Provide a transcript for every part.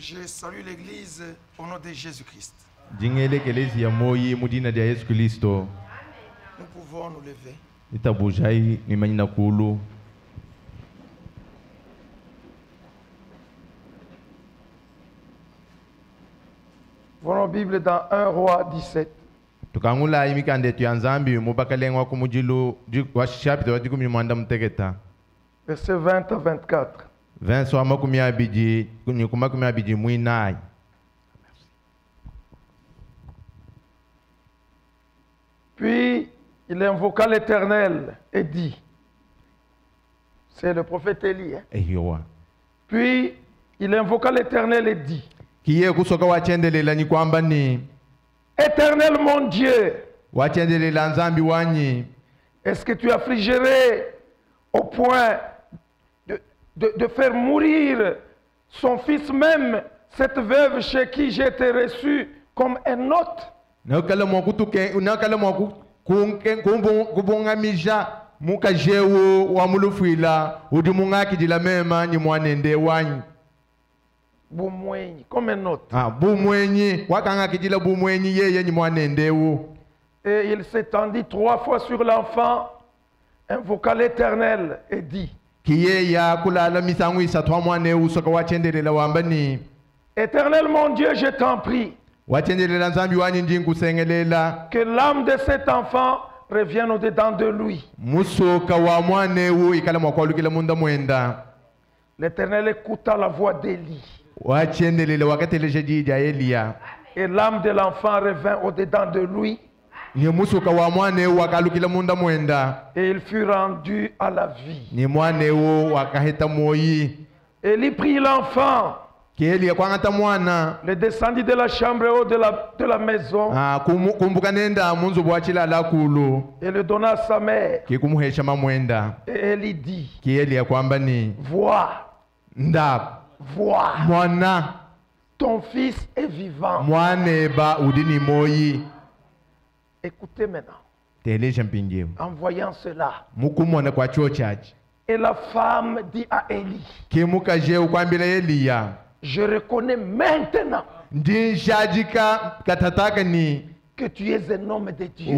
Je salue l'église au nom de Jésus-Christ. Nous pouvons nous lever. Voilà la Bible dans 1 Roi 17. Verset 20 à 24. Puis il invoqua l'Éternel et dit, c'est le prophète Élie. Puis il invoqua l'Éternel et dit, Éternel mon Dieu, est-ce que tu affligerais au point de faire mourir son fils même, cette veuve chez qui j'ai été reçu comme un hôte? Comme un hôte. Et il s'étendit 3 fois sur l'enfant, invoqua l'Éternel et dit, Éternel mon Dieu, je t'en prie, que l'âme de cet enfant revienne au-dedans de lui. L'Éternel écouta la voix d'Élie. Et l'âme de l'enfant revint au-dedans de lui. Et il fut rendu à la vie. Élie prit l'enfant, le descendit de la chambre haute de la maison et le donna à sa mère. Et Élie dit, vois, ton fils est vivant. Écoutez maintenant. En voyant cela, et la femme dit à Élie, je reconnais maintenant que tu es un homme de Dieu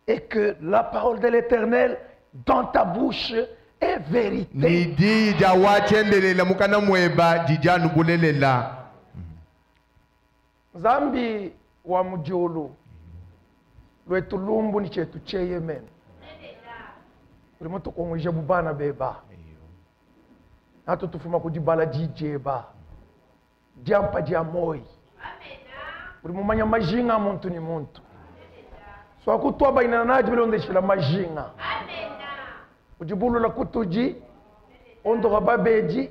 et que la parole de l'Éternel dans ta bouche est vérité. Zambi wa mujolo lwetulumbu ni chetu cheye men ulimoto kongwija bubana beba nato tufuma kujibala jijeba jampa jamoi ulimumanya majinga muntu ni muntu so akutwa baina naji bilonde shila majinga ujibulu la kutuji ondo gababeji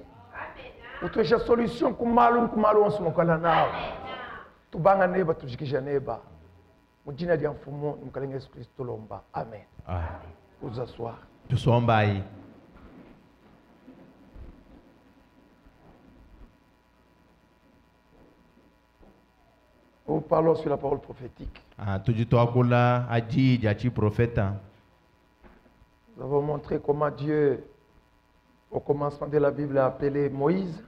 utwesha solution kumalu onsu mukala nao tubanga neba tujikisha neba mujina lya mfumo mkalenga Yesu Kristo lomba amen. Vous asseoir. Nous parlons sur la parole prophétique. Nous avons montré comment Dieu au commencement de la Bible a appelé Moïse.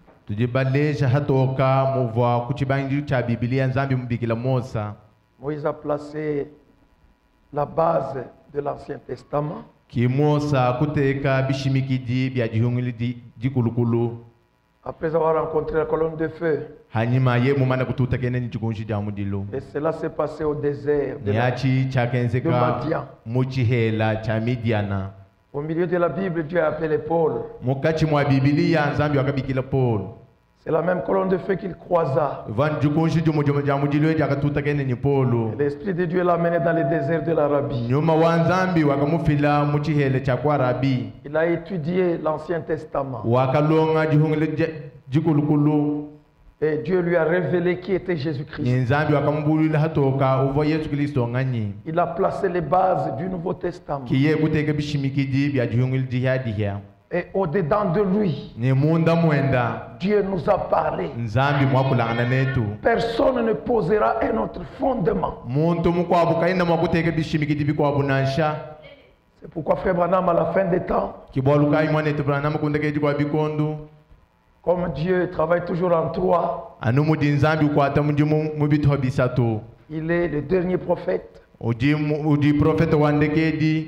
Moïse a placé la base de l'Ancien Testament. Après avoir rencontré la colonne de feu. Et cela s'est passé au désert de Madian. Au milieu de la Bible, Dieu a appelé Paul. C'est la même colonne de feu qu'il croisa. L'Esprit de Dieu l'a mené dans le désert de l'Arabie. Il a étudié l'Ancien Testament. Et Dieu lui a révélé qui était Jésus-Christ. Il a placé les bases du Nouveau Testament. Et au-dedans de lui, Dieu nous a parlé. Personne ne posera un autre fondement. C'est pourquoi Frère Branham, à la fin des temps, comme Dieu travaille toujours en trois, il est le dernier prophète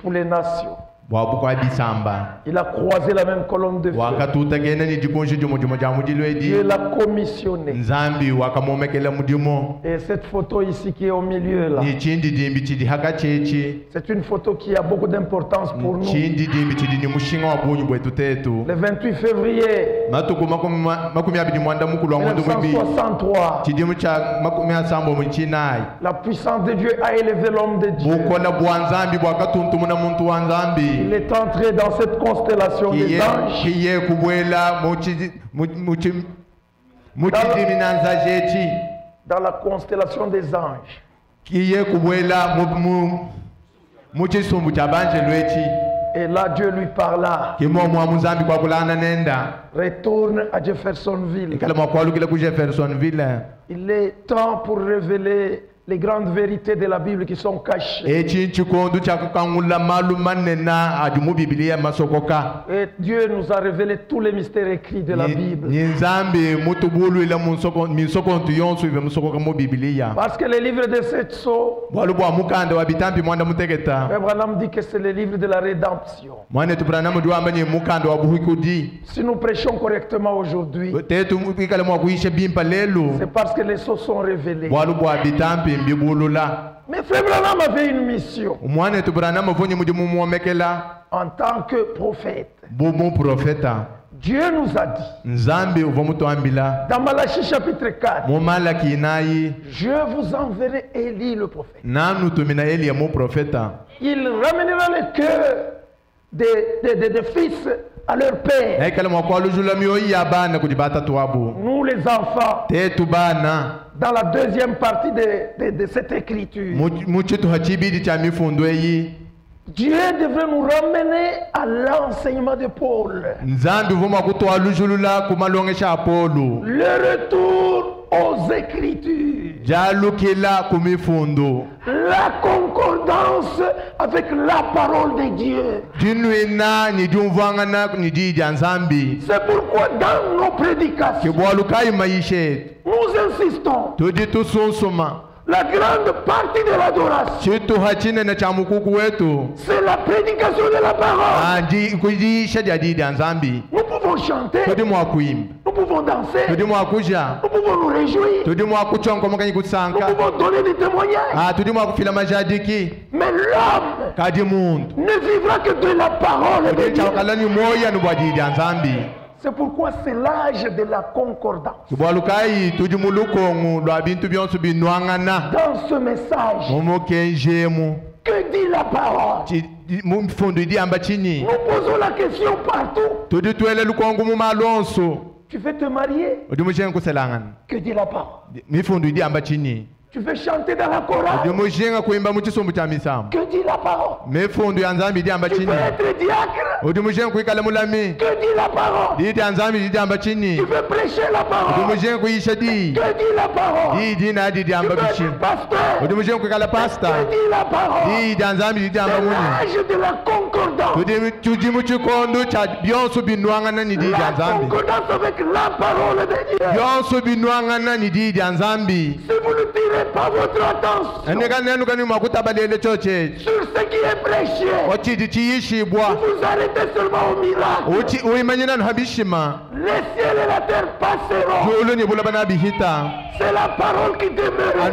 pour les nations. Il a croisé la même colonne de feu. Dieu l'a commissionné. Et cette photo ici qui est au milieu là, c'est une photo qui a beaucoup d'importance pour nous. Le 28 février 1963, la puissance de Dieu a élevé l'homme de Dieu. Il est entré dans cette constellation des anges. Dans la constellation des anges. Et là, Dieu lui parla. Retourne à Jeffersonville. Il est temps pour révéler les grandes vérités de la Bible qui sont cachées. Et Dieu nous a révélé tous les mystères écrits de la Bible. Parce que les livres de cette sceaux, Abraham dit que c'est le livre de la rédemption. Si nous prêchons correctement aujourd'hui, c'est parce que les sceaux sont révélés. Mais Frère Branham avait une mission en tant que prophète. Dieu nous a dit dans Malachie chapitre 4, je vous enverrai Élie le prophète. Il ramènera le cœur des fils à leur père. Nous les enfants, dans la deuxième partie de cette écriture, Dieu devrait nous ramener à l'enseignement de Paul. Le retour aux Écritures. La concordance avec la parole de Dieu. C'est pourquoi dans nos prédications, nous insistons. La grande partie de l'adoration, c'est la prédication de la parole. Nous pouvons chanter, nous pouvons danser, nous pouvons nous réjouir, nous pouvons donner des témoignages. Mais l'homme ne vivra que de la parole de Dieu. C'est pourquoi c'est l'âge de la concordance. Dans ce message, que dit la parole? Nous posons la question partout. Tu veux te marier? Que dit la parole? Tu veux chanter dans la chorale? Que dit la parole? Tu veux être diacre? Que dit la parole? Tu veux prêcher la parole? Que dit la parole? Tu veux être pasteur? Que dit la parole? C'est l'âge de la concordance. La concordance avec la parole de Dieu. Si vous ne tirez pas votre attention sur ce qui est prêché, vous vous arrêtez seulement au miracle. Les ciels et la terre passeront. C'est la parole qui demeurera.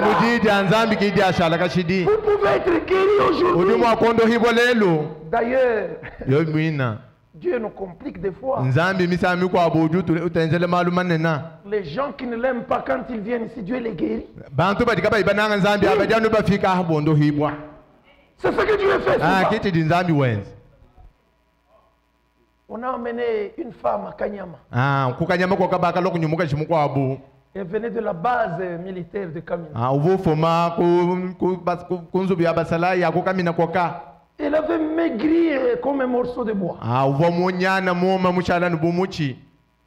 Vous pouvez être guéri aujourd'hui. D'ailleurs, Dieu nous complique des fois. Les gens qui ne l'aiment pas quand ils viennent ici, Dieu les guérit. C'est ce que Dieu fait souvent. On a emmené une femme à Kanyama. Elle venait de la base militaire de Kamina. Elle avait maigri comme un morceau de bois.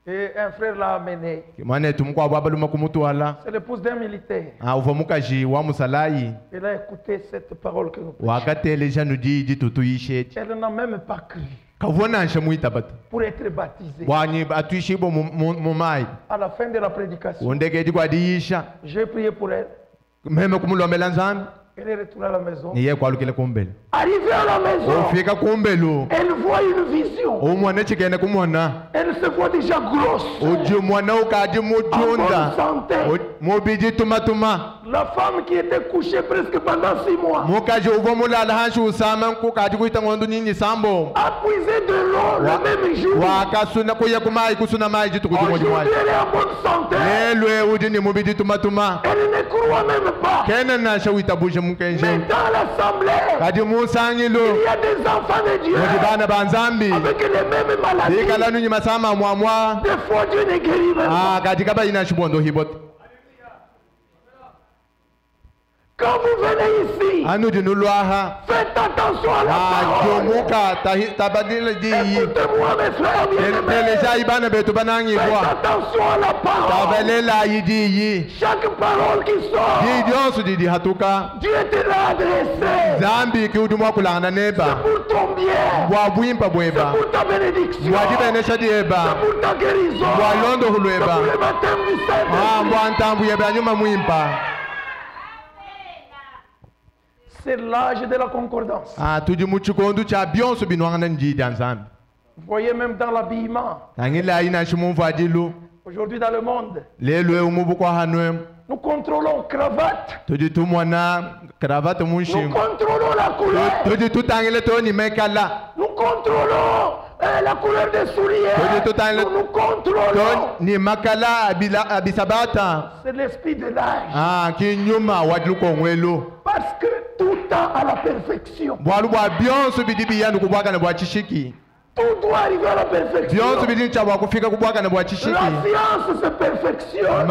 Et un frère l'a amené. C'est l'épouse d'un militaire. Elle a écouté cette parole que nous prêchons. Elle n'a même pas cru pour être baptisée. À la fin de la prédication, j'ai prié pour elle. Elle est retournée à la maison. Arrivée à la maison, elle voit une vision. Elle se voit déjà grosse. En bonne santé. La femme qui était couchée presque pendant 6 mois a puisé de l'eau le même jour. Aujourd'hui, elle est en bonne santé. Elle ne croit même pas. Mais dans l'assemblée, il y a des enfants de Dieu avec les mêmes maladies. Des fois, Dieu ne guérit même pas. Quand vous venez ici, faites attention à la parole. Écoutez-moi mes frères bien-aimés. Faites attention à la parole. Chaque parole qui sort, Dieu te l'a adressé. C'est pour ton bien. C'est pour ta bénédiction. C'est pour ta guérison. C'est pour le baptême du Saint-Esprit. C'est l'âge de la concordance. Vous voyez même dans l'habillement. Aujourd'hui dans le monde, nous contrôlons cravate. Nous contrôlons la couleur. Nous contrôlons la couleur des souliers. Nous contrôlons. C'est l'esprit de l'âge. Parce que tout temps à la perfection. Tout doit arriver à la perfection. La science se perfectionne.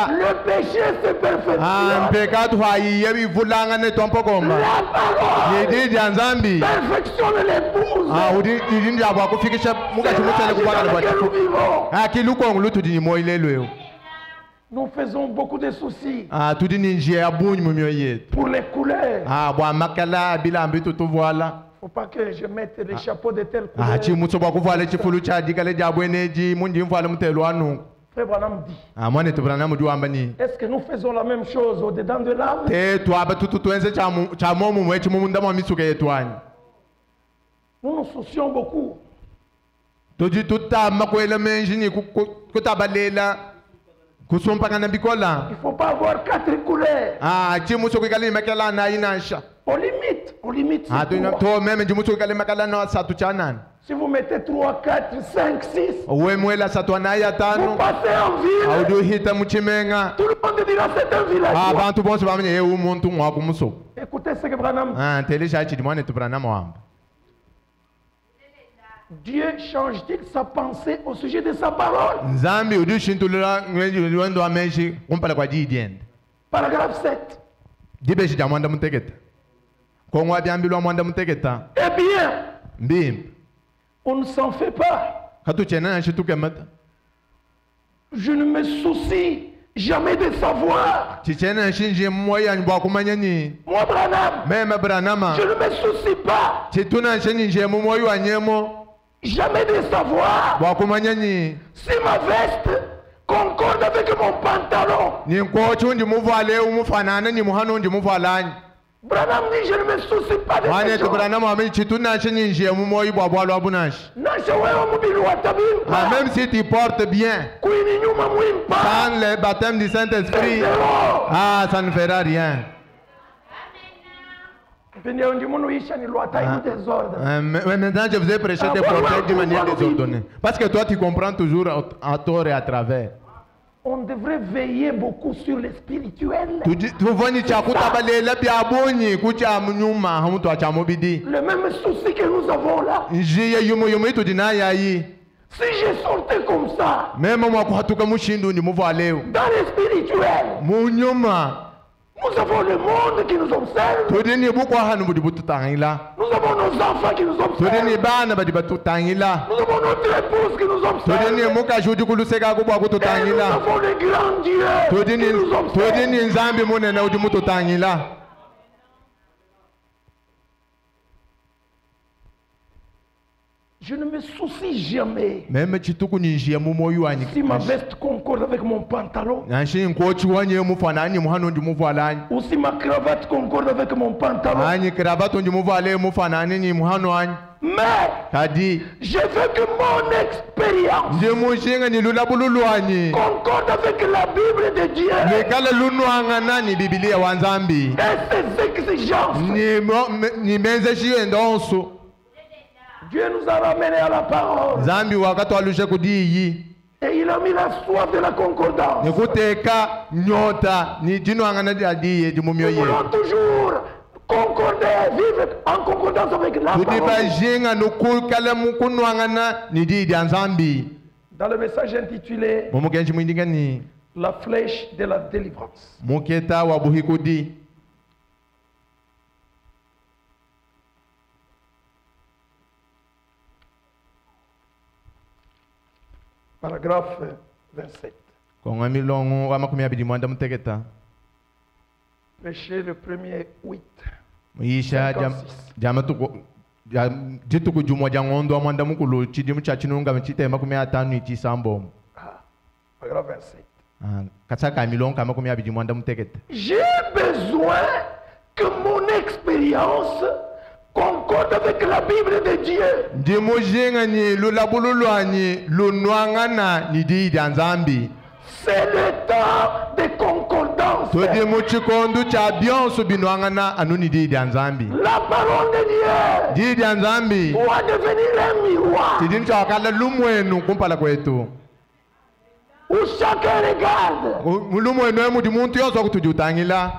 Le péché se perfectionne. La parole perfectionne l'épouse. C'est l'âge dans lequel nous vivons. Nous faisons beaucoup de soucis pour les couleurs. Faut pas que je mette les chapeaux de telle couleur. Frère Branham dit, est-ce que nous faisons la même chose au-dedans de l'âme? Nous nous soucions beaucoup. Il ne faut pas avoir 4 couleurs. On limite. Si vous mettez 3, 4, 5, 6, vous passez en ville. Tout le monde dira c'est un village. Écoutez ce que Branham dit. Dieu change-t-il sa pensée au sujet de sa parole? Paragraphe 7. Eh bien, on ne s'en fait pas. Je ne me soucie jamais de savoir. Moi, Branham, je ne me soucie pas jamais de savoir si ma veste concorde avec mon pantalon. Branham dit, je ne me soucie pas de ces choses. Même si tu portes bien, sans le baptême du Saint-Esprit, ça ne fera rien. Maintenant, je vous ai prêché des prophètes d'une manière désordonnée. Parce que toi, tu comprends toujours à tort et à travers. On devrait veiller beaucoup sur le spirituel. Le même souci que nous avons là. Si je sortais comme ça, dans le spirituel, Nous avons le monde qui nous observe. Tudini bukwa hanu budi bututangila. Nous avons nos enfants qui nous observent. Tudini bana badi batutangila. Nous avons notre épouse qui nous observe. Tudini muka judi kuluseka kubwa Et nous kututangila. avons les grands dieux qui nous observent. Tudini nzambi munene udi mututangila. Je ne me soucie jamais Meme chituku ninjia mumoyu wanyi. si ma veste concorde avec mon pantalon Nanshi nkochi wanye mufanani muhanu ndi muvalani. ou si ma cravate concorde avec mon pantalon. Anyi krabato ndi muvale mufanani ni muhanu wanyi. Mais Kadi je veux que mon expérience ndi mushinga ni lulabululu wanyi. concorde avec la Bible de Dieu Nekala lunuanga nani Biblia wanzambi. et ses exigences. Ni menze shiyo endonso. Dieu nous a ramenés à la parole Zambi wakati walushe kudiyi. et il a mis la soif de la concordance. Nikuteka nyota ni jino angana adiye jimumyo Nous ye. voulons toujours concorder, vivre en concordance avec la Kudiba parole. jenga nukukala mukunu angana ni di nzambi. Dans le message intitulé Mumukenji mwindinga ni La flèche de la délivrance, muketa wa buhikudi. paragraphe 27. Konga milongo wa makumi abiri mwanda mutegeta. Péché le premier 8. Muisha 56. jamatuko jituku jumwa jangondo wa mwanda mukulu chidimu chachinunga mchite makumi atanu ichisambo. Paragraphe 27. Katsaka milongo kama makumi abiri mwanda mutegeta. J'ai besoin que mon expérience concorde avec la Bible de Dieu. Ndimu jenga ni lulabululu ani lunwangana ni di nzambi. C'est le temps de concordance. Todi muchikondu cha bionso binwangana anu ni di nzambi. La parole de Dieu Di nzambi. doit devenir un miroir Tidini cha wakala lumwenu kumpala kwetu. où chacun regarde. Lumwenu emu di muntu yoso kutujutangila.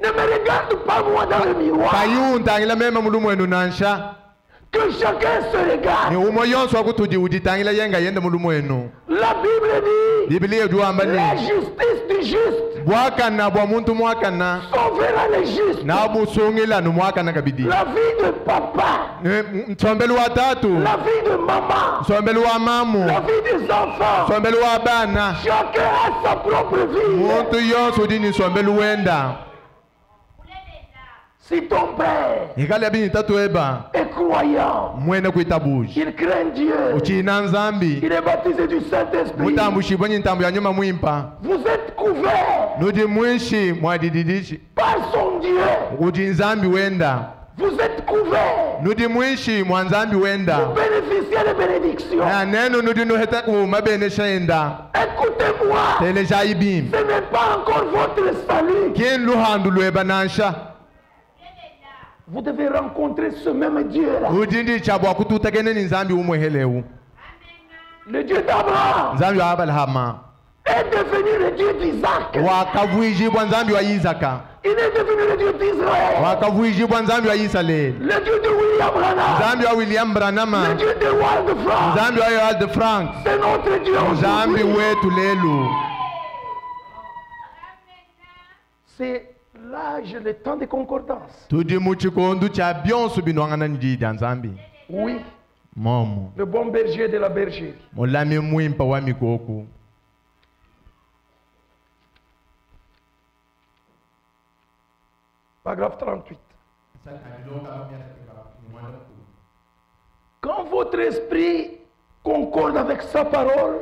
Ne me regarde pas moi dans le miroir. Kayu ntangila mema mulumwenu nansha. Que chacun se Ni regarde. umo yonso kutuji uditangila yenga yenda mulumwenu. La Bible dit Biblia duamba la ni. justice du juste Bwakana bwa muntu mwakana. sauvera le juste. Na busungila nu mwakana kabidi. La vie de papa, Msombelu wa tatu. la vie de maman, Msombelu wa mamu. la vie des enfants. Msombelu wa bana. Chacun a sa propre vie. Muntu yonso udini msombelu wenda. Si ton père Ikali abini tatu eba. est croyant, Mwene kuitabuji. il craint Dieu, Uchina nzambi. il est baptisé du Saint-Esprit, Mutambushi bonyi ntambu ya nyuma mwimpa. vous êtes couverts Nudi mwishi mwadididishi. par son Dieu. Uji nzambi wenda. Vous êtes couverts. Nudi mwishi mwanzambi wenda. Vous bénéficiez des bénédictions. Na neno nudi nuheta kumabene shenda. Écoutez-moi, Teleja ibim. ce n'est pas encore votre salut. Kien luhandu lweba nansha. Vous devez rencontrer ce même Dieu-là. Ujindi chabwa kututakene ni nzambi umwehelewu. Le Dieu d'Abraham Nzambi wa Abrahama. est devenu le Dieu d'Isaac. Wakavuijibwa nzambi wa Isaka. Il est devenu le Dieu d'Israël. Wakavuijibwa nzambi wa Israeli. Le Dieu de William Branham. Nzambi wa William Le Branham. Dieu de Wald France. Nzambi wa Yohad Frank. C'est notre Dieu Nzambi aujourd'hui. wetu lelu. C'est l'âge, le temps de concordance. Tudi muchikondu cha bionso binwangana njidi nzambi. Oui, Momo. le bon berger de la bergerie. Mulami mwimpa wa mikoku. Paragraphe 38. Quand votre esprit concorde avec sa parole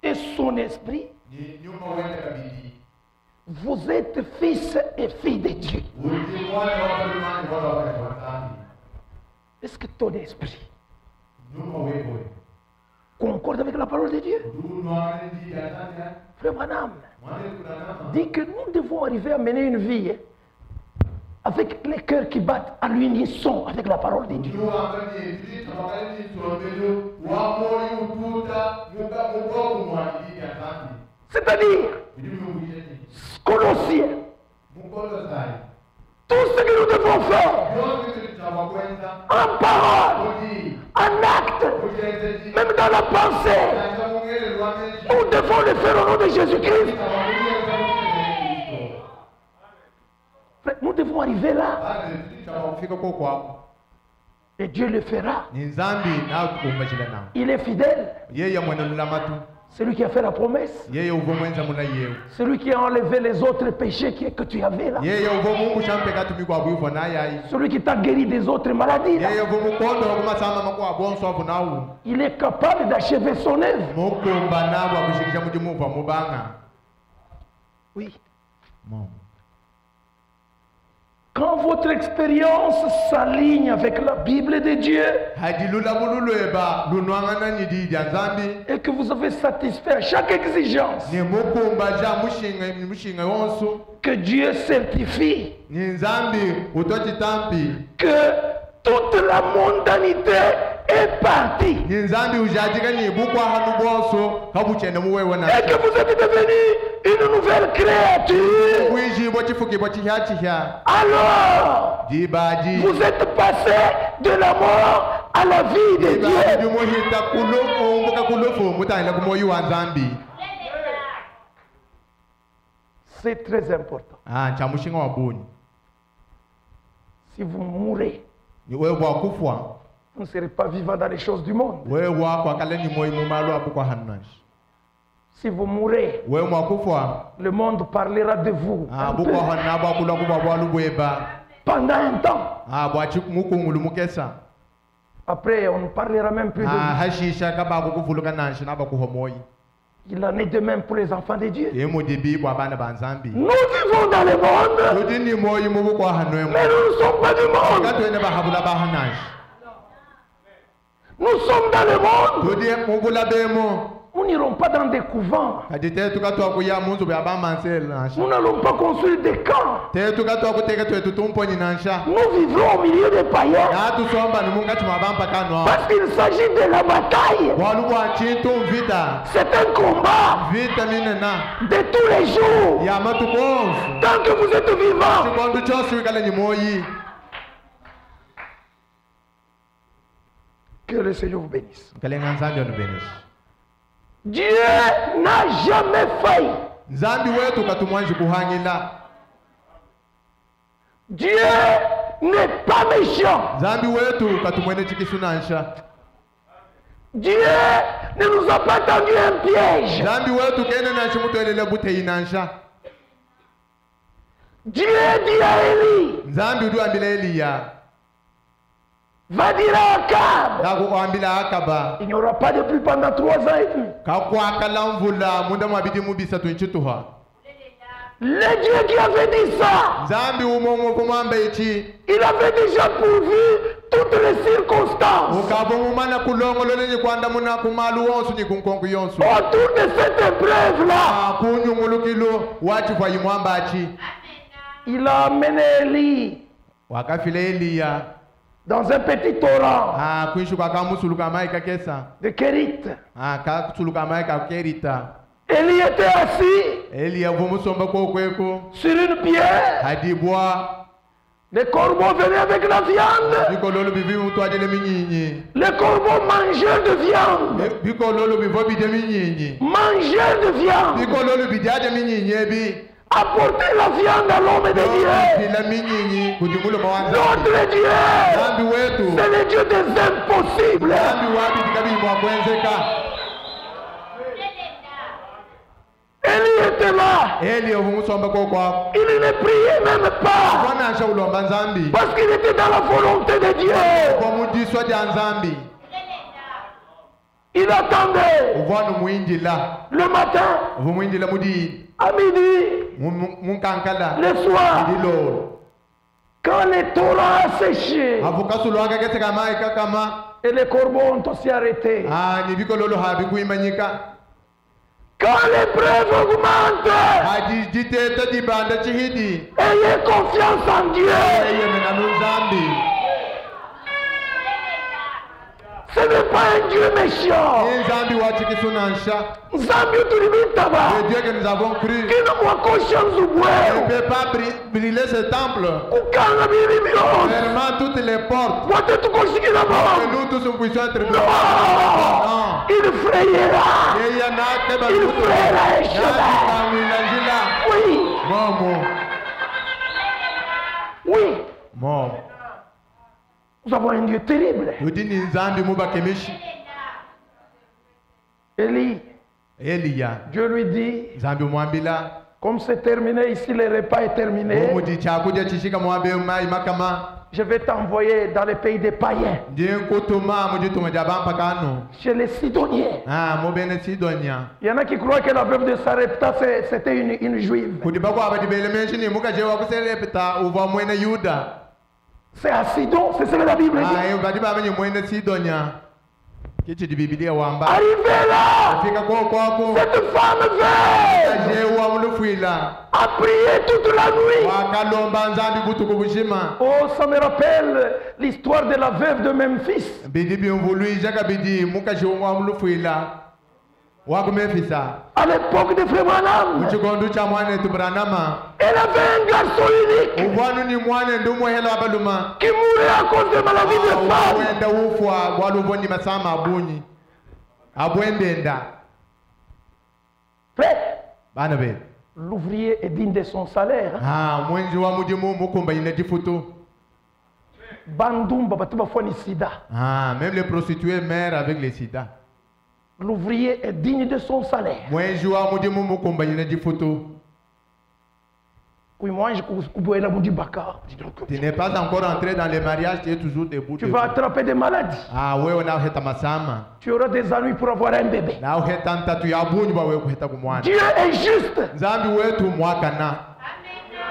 et son esprit, vous êtes fils et filles de Dieu. Est-ce que ton esprit concorde avec la parole de Dieu? Frère Branham dit que nous devons arriver à mener une vie avec les cœurs qui battent à l'unisson avec la parole de Dieu. C'est-à-dire, Colossiens, tout ce que nous devons faire en parole, en acte, même dans la pensée, nous devons devons le faire au nom de Jésus-Christ. Nous devons arriver là. Et Dieu le fera. Il est fidèle. Celui qui a fait la promesse. Celui qui a enlevé les autres péchés que tu avais là. Celui qui t'a guéri des autres maladies là. Il est capable d'achever son œuvre. Oui. Quand votre expérience s'aligne avec la Bible de Dieu et que vous avez satisfait à chaque exigence que Dieu certifie que toute la mondanité est partie et que vous êtes devenu une nouvelle créature, alors vous êtes passé de la mort à la vie de Dieu. C'est très important. Si vous mourrez, vous ne serez pas vivant dans les choses du monde. Si vous mourrez, le monde parlera de vous pendant un temps. Après, on ne parlera même plus de vous. Il en est de même pour les enfants de Dieu. Nous vivons dans le monde, mais nous ne sommes pas du monde. Nous sommes dans le monde. Nous n'irons pas dans des couvents. Nous n'allons pas construire des camps. Nous vivrons au milieu des païens. Parce qu'il s'agit de la bataille. C'est un combat de tous les jours. Tant que vous êtes vivants. Que le Seigneur vous bénisse. Dieu n'a jamais failli. Dieu n'est pas méchant. Dieu ne nous a pas tendu un piège. Dieu dit à Élie, va dire à Akab, il n'y aura pas de pluie pendant 3 ans et demi. Le Dieu qui avait dit ça, il avait déjà pourvu toutes les circonstances autour de cette épreuve-là. Il a amené Élie dans un petit torrent de Kérit. Élie était assis sur une pierre. Les corbeaux venaient avec la viande. Les corbeaux mangeurs de viande. Mangeurs de viande. Apporter la viande à l'homme de Dieu. Notre Dieu, c'est le Dieu des impossibles. Élie était là. Il ne priait même pas. Parce qu'il était dans la volonté de Dieu. Il attendait. Le matin. À midi. Le soir. Quand les torrents a séché. Et les corbeaux ont aussi arrêté. Quand l'épreuve augmente, ayez confiance en Dieu. Ce n'est pas un Dieu méchant. Nzambi wa chikisunansha. Nzambi utulimitaba. Le Dieu que nous avons cru. Kino mwakosha Il nzubweo. ne peut pas brûler ce temple. Kukanga biri byose. Fermant toutes les portes. Wote tukoshikila Que baba. nous tous nous puissions être Non. Non. Il frayera. Il frayera un chemin. Oui. Momo. Oui. Momo. Nous avons un Dieu terrible. Udini Nzambi mubakemishi. Élie, Elia. Dieu lui dit, Nzambi mwambila. comme c'est terminé ici, le repas est terminé. Mumuji chakuja chishika mwabe mai makama. Je vais t'envoyer dans les pays des païens, Ndiye nkutuma mujituma jabampa kanu. chez les Sidoniens. Ah, mobene Sidonia. Il y en a qui croient que la veuve de Sarepta, c'était une juive. Kudibako abadibele menshini mukajewa kuselepta uva mwene Yuda. C'est à Sidon, c'est ce que la Bible dit. Ah, badiba amenye mwene Sidonia. Kichi di Biblia wamba. Arrivé là, Fika kwako. cette femme veuve Kajewa mulufuila. a prié toute la nuit. Wakalomba Nzambi butuku bushima. Oh, ça me rappelle l'histoire de la veuve de Memphis. Bidi biumvului jaka bidi mukajewa mulufuila. Wakumefisa. À l'époque de Frère Branham, Uchikondu cha mwane tubranama. elle avait un garçon unique Uvanu ni mwane ndumu hela abaluma. qui mourait à cause de maladie de femme. Wenda ufwa waluvoni masama abunyi. Abwendenda. Frère, Bana be. l'ouvrier est digne de son salaire. Ah, mwenji wa mujimu mukumba ine difutu. Bandumba batu bafoni sida. Ah, même les prostituées meurent avec le sida. L'ouvrier est digne de son salaire. Mwenji wa mujimu mukumba ine difutu. Oui, moi je coupe la boudi baka. Tu n'es pas encore entré dans les mariages, tu es toujours debout. Tu vas attraper des maladies. Ah, wewe na heta masama. Tu auras des ennuis pour avoir un bébé. Na heta ntatu ya bunyi ba wewe heta kumwana. Dieu est juste. Nzambi wetu mwakana.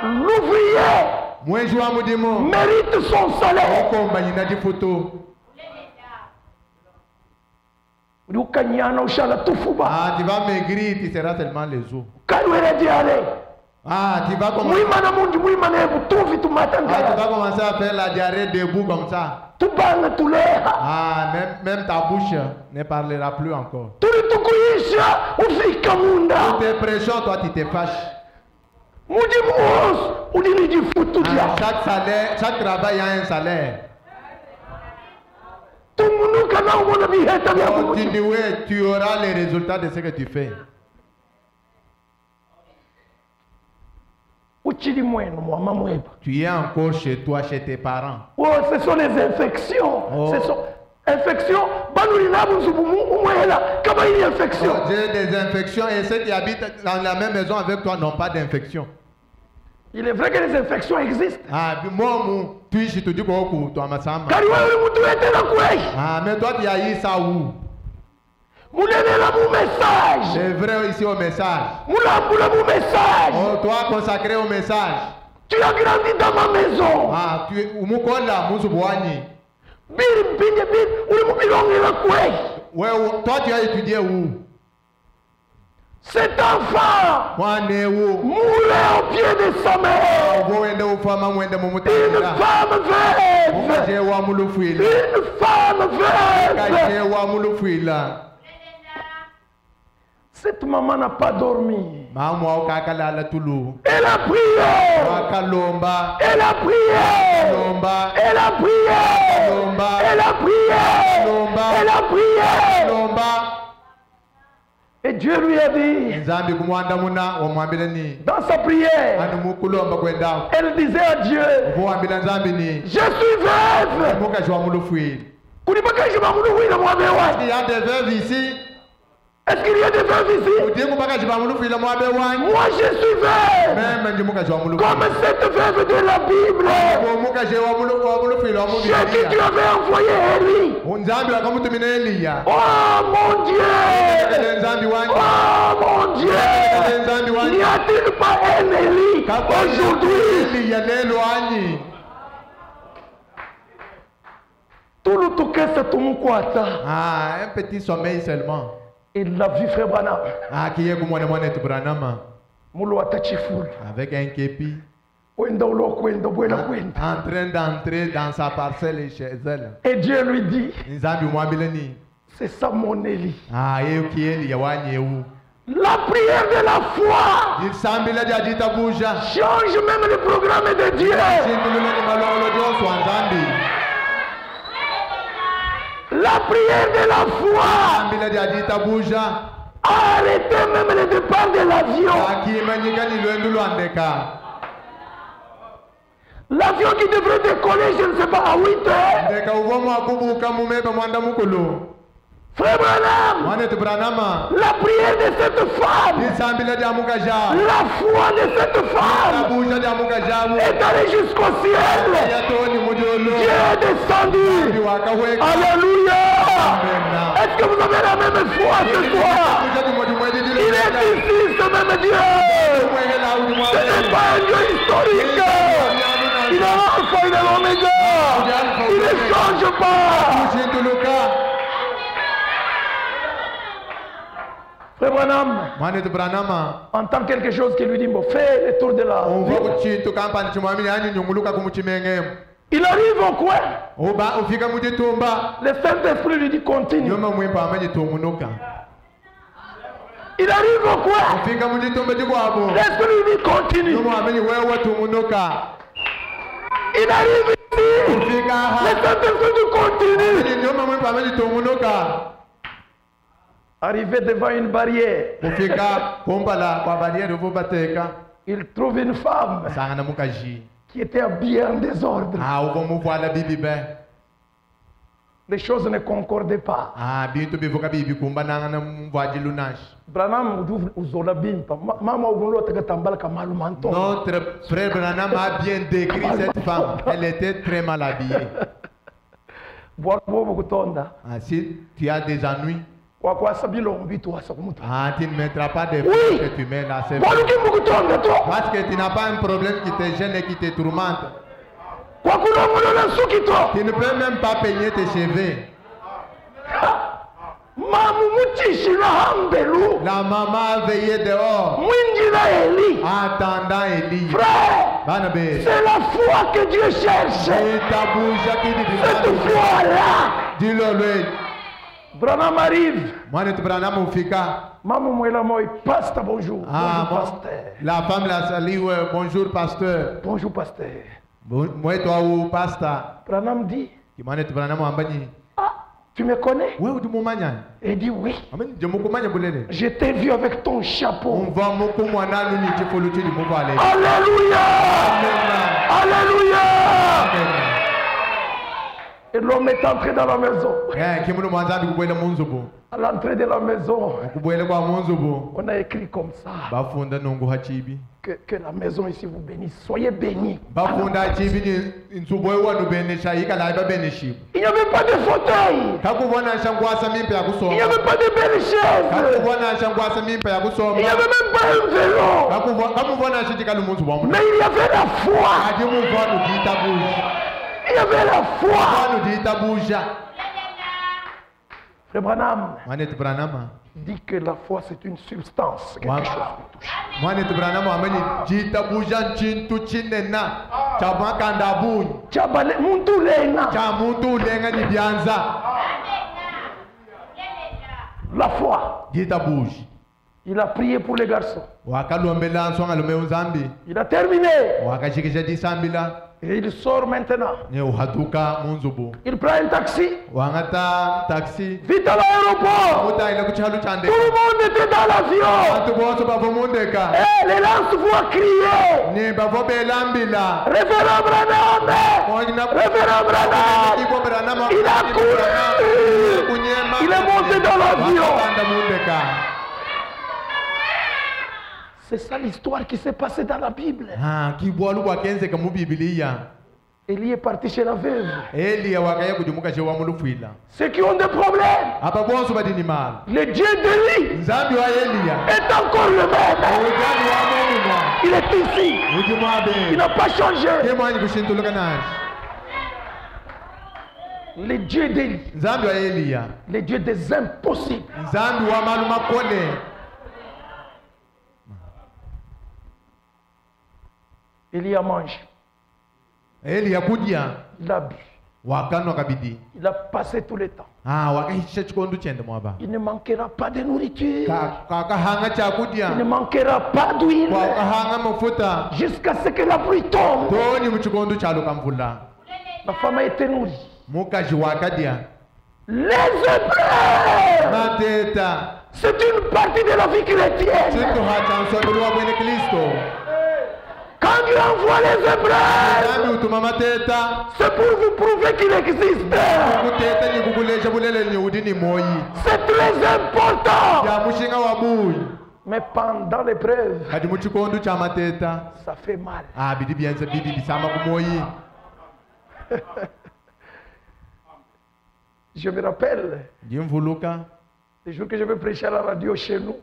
L'ouvrier Mwenji wa mujimu mérite son salaire. mukumba ine difutu. Ukanyana ushala tufuba. Ah, tu vas maigrir, tu seras seulement les os. Kanwere diare. Ah, tu vas commencer. Muimana mundu muimana ebu tuvi Ah, tu tumatanga. vas commencer à faire la diarrhée debout comme ça. Tubanga tuleha. Ah, même ta bouche ne parlera plus encore. Tuli tukuisha ufika munda. Toutes tes pressions, toi, tu te fâches. Mudi muos udini jifutu Ah, dia. chaque salaire, chaque travail a un salaire. Tumunuka na umona biheta bya kumuti. Continuez, tu auras les résultats de ce que tu fais. Uchili mwenu mwama mweba. Tu es encore chez toi, chez tes parents. Oh, ce sont les infections. Oh. Ce sont infections. Banuli nabu nzubu mwela kama ini infection. Oh, j'ai des infections et ceux qui habitent dans la même maison avec toi n'ont pas d'infection. Il est vrai que les infections existent. Ah, moi, tu es tout dit quoi, toi, ma sama. Kari wewe mtu etela kwei. Ah, mais toi, tu as eu ça où? Mulenela mu message. C'est vrai ici au message. Mulambula mu message. Oh, toi consacré au message. Tu as grandi dans ma maison. Ah, tu es umukola musubuani. Biri mpinye biri uli mubilongela kwei. Ouais, toi tu as étudié où? Cet enfant Moi né où? moulait au pied de sa mère. Wende ufama mwende Une mumutera. femme veuve. Mukaje wa mulufuila. Une femme veuve. Kaje wa mulufuila. Cette maman n'a pas dormi. Mama ukakala la tulu. Elle a prié. Wakalomba. Elle a prié. Lomba. Elle a prié. Lomba. Elle a prié. Lomba. Elle a prié. Lomba. Et Dieu lui a dit, Nzambi kumwanda muna wamwambile ni. dans sa prière, Anu mukulomba kwenda. elle disait à Dieu, Kuwambila Nzambi ni. je suis veuve. Mukaje wa mulufuila. Kulibaka je m'amoulouina moi-même. Il y a des veuves ici. Est-ce qu'il y a des veuves ici? Moi Je suis veuve. Comme cette veuve de la Bible. Chez qui tu avais envoyé Élie. Oh mon Dieu. Oh mon Dieu. N'y a-t-il pas un Élie aujourd'hui? Tout le tout que c'est tout mon kwata. Ah, un petit sommeil seulement. Il l'a vu frère Branham. Ah, qui est comme moi, Branham. Moulo atachiful. Avec un képi. en train d'entrer dans sa parcelle chez elle. Et Dieu lui dit, c'est ça mon Élie. La prière de la foi change même le programme de Dieu. La prière de la foi a arrêté même le départ de l'avion. L'avion qui devrait décoller, je ne sais pas, à 8 heures. Frère Branham, la prière de cette femme, la foi de cette femme est allée jusqu'au ciel. Dieu est descendu. Alléluia. Est-ce que vous avez la même foi ce soir? Il est ici, ce même Dieu. Ce n'est pas un Dieu historique. Il est l'alpha, il est l'oméga. Il ne change pas. Frère Branham entend quelque chose qui lui dit, bon, fais le tour de la ville. Il arrive au coin. Le Saint-Esprit lui dit, continue. Il arrive au coin. L'Esprit lui dit, continue. Il arrive ici. Le Saint-Esprit dit, continue. Arrivé devant une barrière, il trouve une femme qui était habillée en désordre. Les choses ne concordaient pas. Notre frère Branham a bien décrit cette femme. Elle était très mal habillée. Si tu as des ennuis, tu ne mettras pas des fleurs que tu mets là. Parce que tu n'as pas un problème qui te gêne et qui te tourmente. Tu ne peux même pas peigner tes cheveux. La maman a veillé dehors, attendant Élie. Frère, c'est la foi que Dieu cherche. Cette foi-là. Branham arrive. Maman Mouela Moï, pasteur, bonjour. Bonjour, pasteur. La femme l'a salué, bonjour, pasteur. Bonjour, pasteur. Moi, toi, ou pasteur. Branham dit, ah, tu me connais? Il dit oui. Je t'ai vu avec ton chapeau. Alléluia. Alléluia. Et l'homme est entré dans la maison. À l'entrée de la maison, on a écrit comme ça. Que la maison ici vous bénisse. Soyez bénis. Il n'y avait pas de fauteuil. Il n'y avait pas de belles chaises. Il n'y avait même pas un vélo. Mais il y avait la foi. Il y avait la foi. Frère Branham dit que la foi c'est une substance, quelque chose qui touche. La foi. Il a prié pour les garçons. Il a terminé. Et il sort maintenant. Il prend un taxi. Vite à l'aéroport. Tout le monde était dans l'avion. Et les lance-voix criaient. Révérend Branham. Révérend Branham. Il a couru. Il est monté dans l'avion. C'est ça l'histoire qui s'est passée dans la Bible. Élie est parti chez la veuve. Ceux qui ont des problèmes, le Dieu d'Élie est encore le même. Il est ici. Il n'a pas changé. Le Dieu d'Élie, le Dieu des impossibles. Il y a mangé. Ele yakudia. Il a bu. Wakano kabidi. Il a passé tout le temps. Wakahisha chikondo chende mwaba. Il ne manquera pas de nourriture. Kakahanga chakudia. Il ne manquera pas d'huile. Kakahanga mafuta. Jusqu'à ce que la pluie tombe. Toni muchikondo chalo kamvula. La femme a été nourrie. Mukaji wakadia. Les Hébreux. Mateta. C'est une partie de la vie chrétienne. Quand Dieu envoie les Hébreux, c'est pour vous prouver qu'il existe. C'est très important. Mais pendant l'épreuve, ça fait mal. Je me rappelle les jours que je vais prêcher à la radio chez nous.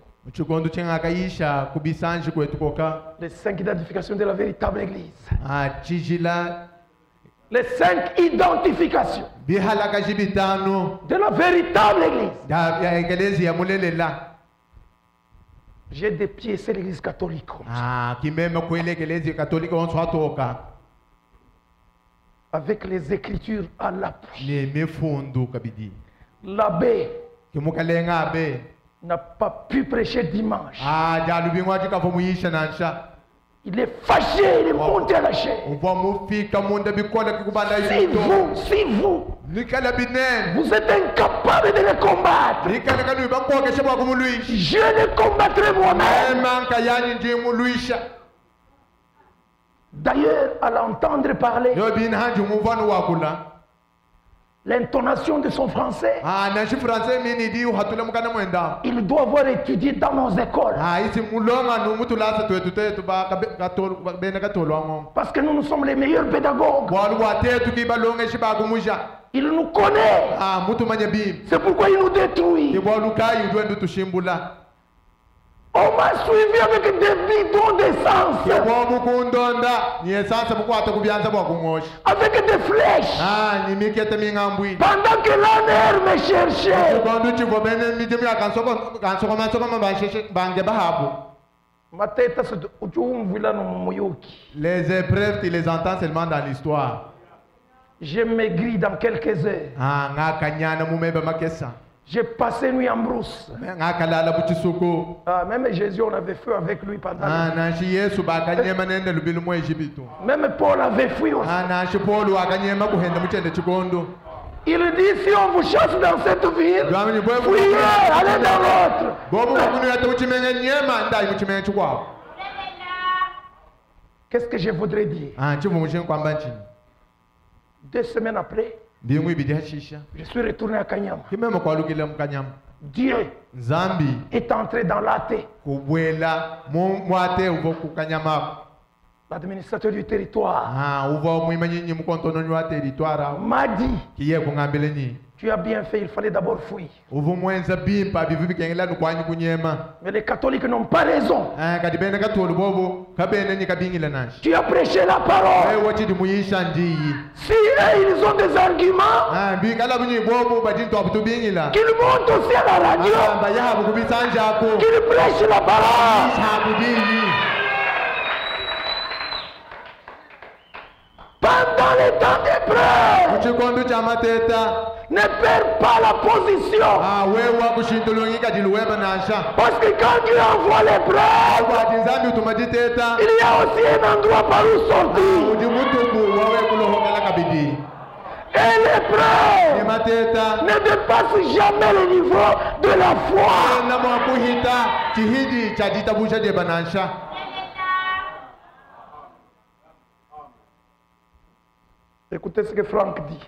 Les 5 identifications de la véritable église. Les 5 identifications de la véritable église. J'ai des pieds, c'est l'église catholique. Avec les écritures à l'appui. L'abbé n'a pas pu prêcher dimanche. Il est fâché, il est monté à la chair. Si vous êtes incapable de le combattre, je le combattrai moi-même. D'ailleurs, à l'entendre parler, l'intonation de son français, il doit avoir étudié dans nos écoles. Parce que nous sommes les meilleurs pédagogues. Il nous connaît. C'est pourquoi il nous détruit. On m'a suivi avec des bidons d'essence. Avec des flèches. Pendant que l'honneur me cherchait. Ma tête, les épreuves, tu les entends seulement dans l'histoire. J'ai maigri dans quelques heures. J'ai passé nuit en brousse. Même Jésus, on avait fui avec lui pendant. Même Paul avait fui aussi. Il dit, si on vous chasse dans cette ville, fuyez, allez dans l'autre. Qu'est-ce que je voudrais dire? 2 semaines après, je suis retourné à Kanyama. Dieu est entré dans l'athée. L'administrateur du territoire m'a dit, tu as bien fait, il fallait d'abord fuir. Mais les catholiques n'ont pas raison. Tu as prêché la parole. Si ils ont des arguments, qu'ils montent aussi à la radio, qu'ils prêchent la parole. Pendant les temps d'épreuve, ne perds pas la position. Parce que quand Dieu envoie l'épreuve, il y a aussi un endroit par où sortir. Et l'épreuve ne dépasse jamais le niveau de la foi. Écoutez ce que Franck dit.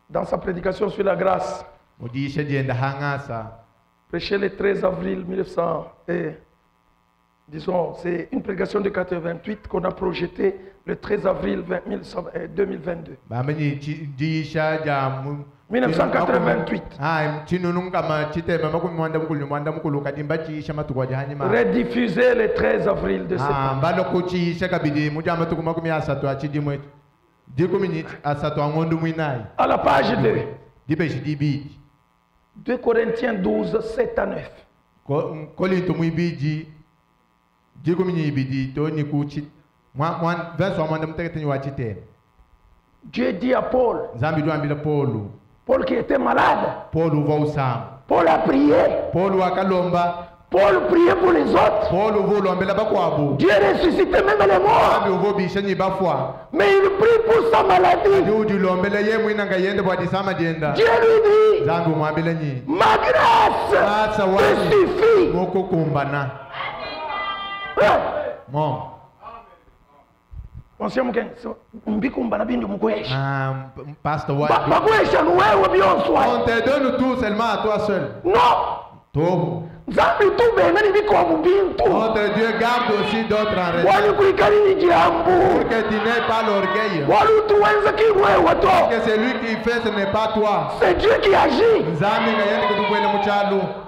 Dans sa prédication sur la grâce, prêché le 13 avril 1900, disons, c'est une prédication de 88 qu'on a projetée le 13 avril 2022. 1988. Rediffusé le 13 avril de septembre. À la page 2. 2 Corinthiens 12, 7 à 9. Kolinto muibiji jigo minyi ibidi to ni kuchi verse wa mwanda mtekete wa chitene. Dieu dit à Paul. Zambi do ambila Paul. Paul qui était malade. Paul va usam. Paul a prié. Paul wa kalomba. Paul priait pour les autres. Paul va lombela bakwabo. Dieu ressuscitait même les morts. Zambi uvo bishani bafwa. Mais il prie pour sa maladie. Dieu lombela ye mwina ngayende bwa disama dienda. Dieu lui dit. Zambi mwambela nyi. Ma grâce te suffit. Moko kumbana. Mon. Pastor on te donne tout seulement à toi seul. Non. Tout. On te Dieu garde aussi d'autres en réserve. Pour que tu n'aies pas l'orgueil. Que celui qui fait ce n'est pas toi. C'est Dieu qui agit.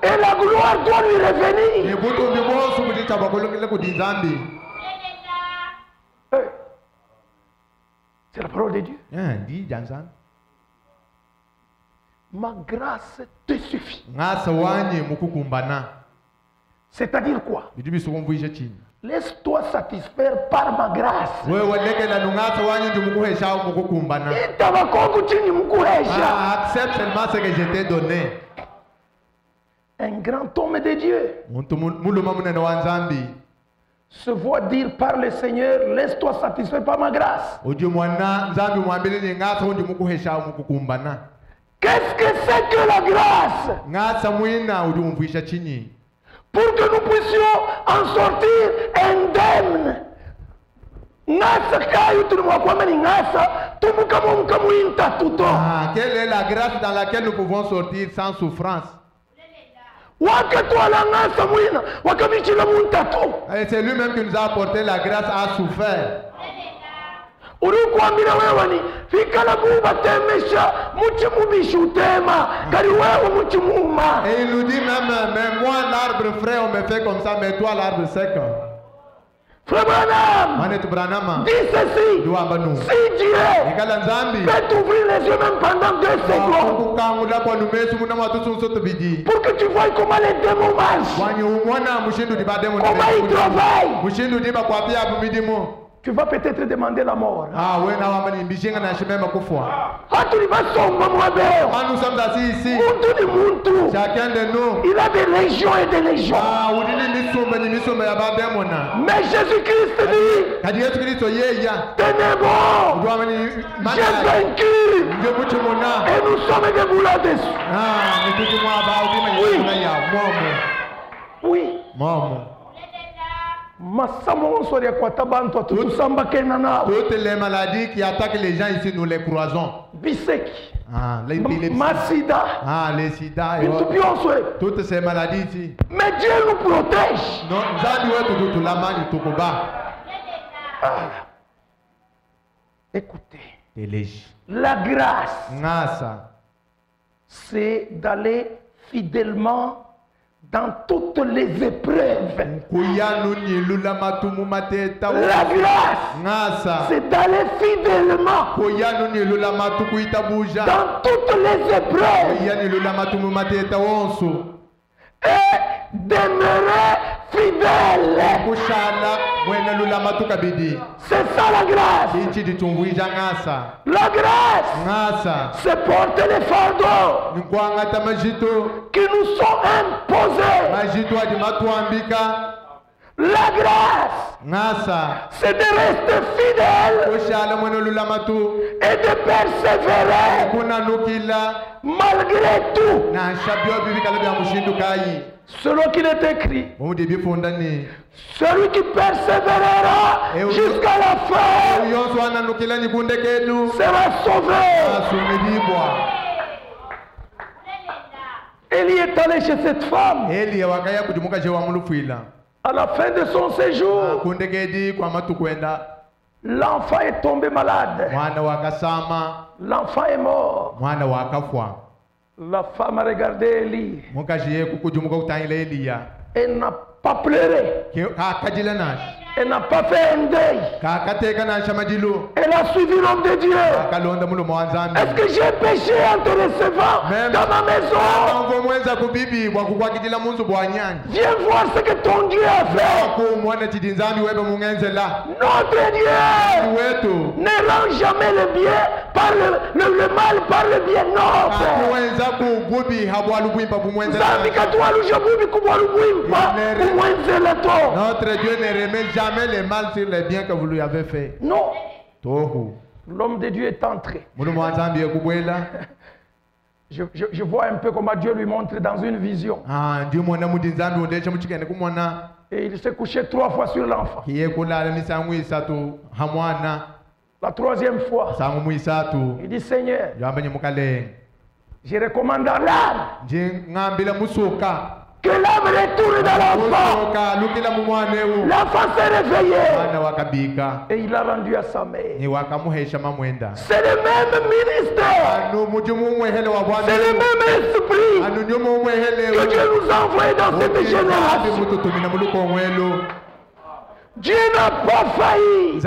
Et la gloire doit lui revenir. C'est la parole de Dieu. Ma grâce te suffit. C'est-à-dire quoi? Laisse-toi satisfaire par ma grâce. Accepte seulement ce que je t'ai donné. Un grand homme de Dieu se voit dire par le Seigneur, laisse-toi satisfaire par ma grâce. Qu'est-ce que c'est que la grâce? Pour que nous puissions en sortir indemnes. Quelle est la grâce dans laquelle nous pouvons sortir sans souffrance? Et c'est lui-même qui nous a apporté la grâce à souffrir. Et il nous dit même, mais moi l'arbre frais on me fait comme ça, mais toi l'arbre sec. Frère Branham, dis ceci, si Dieu peut t'ouvrir les yeux même pendant 2 secondes, pour que tu vois comment les démons marchent, comment ils travaillent, tu vas peut-être demander la mort. Nous sommes assis ici. Chacun de nous, il a des légions et des légions. Mais Jésus-Christ dit, ténébreux, j'ai vaincu. Et nous sommes debout là-dessus. Oui. Toutes les maladies qui attaquent les gens ici, nous les croisons. Bisek. Les sida. Les sida. Toutes ces maladies ici. Mais Dieu nous protège. Écoutez. La grâce, c'est d'aller fidèlement dans toutes les épreuves. La grâce, c'est d'aller fidèlement dans toutes les épreuves et demeurer fidèle. C'est ça la grâce. La grâce, c'est porter les fardeaux qui nous sont imposés. La grâce, c'est de rester fidèle et de persévérer malgré tout. Selon qu'il est écrit, celui qui persévérera jusqu'à la fin sera sauvé. Élie est allé chez cette femme. À la fin de son séjour, l'enfant est tombé malade. L'enfant est mort. La femme a regardé Élie. Elle n'a pas pleuré. Elle n'a pas fait un deuil. Elle a suivi l'homme de Dieu. Est-ce que j'ai péché en te recevant dans ma maison? Viens voir ce que ton Dieu a fait. Notre Dieu ne rend jamais le bien par le mal par le bien. Non, notre Dieu ne remet jamais le mal sur les biens que vous lui avez fait. Non. L'homme de Dieu est entré. Je vois un peu comment Dieu lui montre dans une vision. Et il s'est couché 3 fois sur l'enfant. La 3e fois, il dit Seigneur, je recommande à l'âme que l'âme retourne dans l'enfant. L'enfant s'est réveillé et il l'a rendu à sa mère. C'est le même ministère, c'est le même esprit que Dieu nous a envoyé dans cette génération. Dieu n'a pas failli.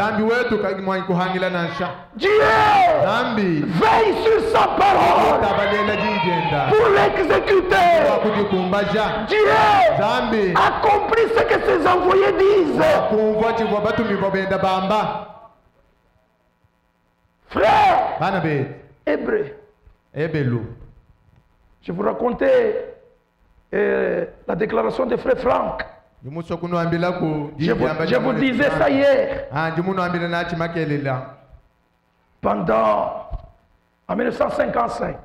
Dieu veille sur sa parole pour l'exécuter. Dieu accomplit ce que ses envoyés disent. Frère, Hébreu, je vous racontais la déclaration de frère Franck. Je vous disais ça hier. Pendant en 1955,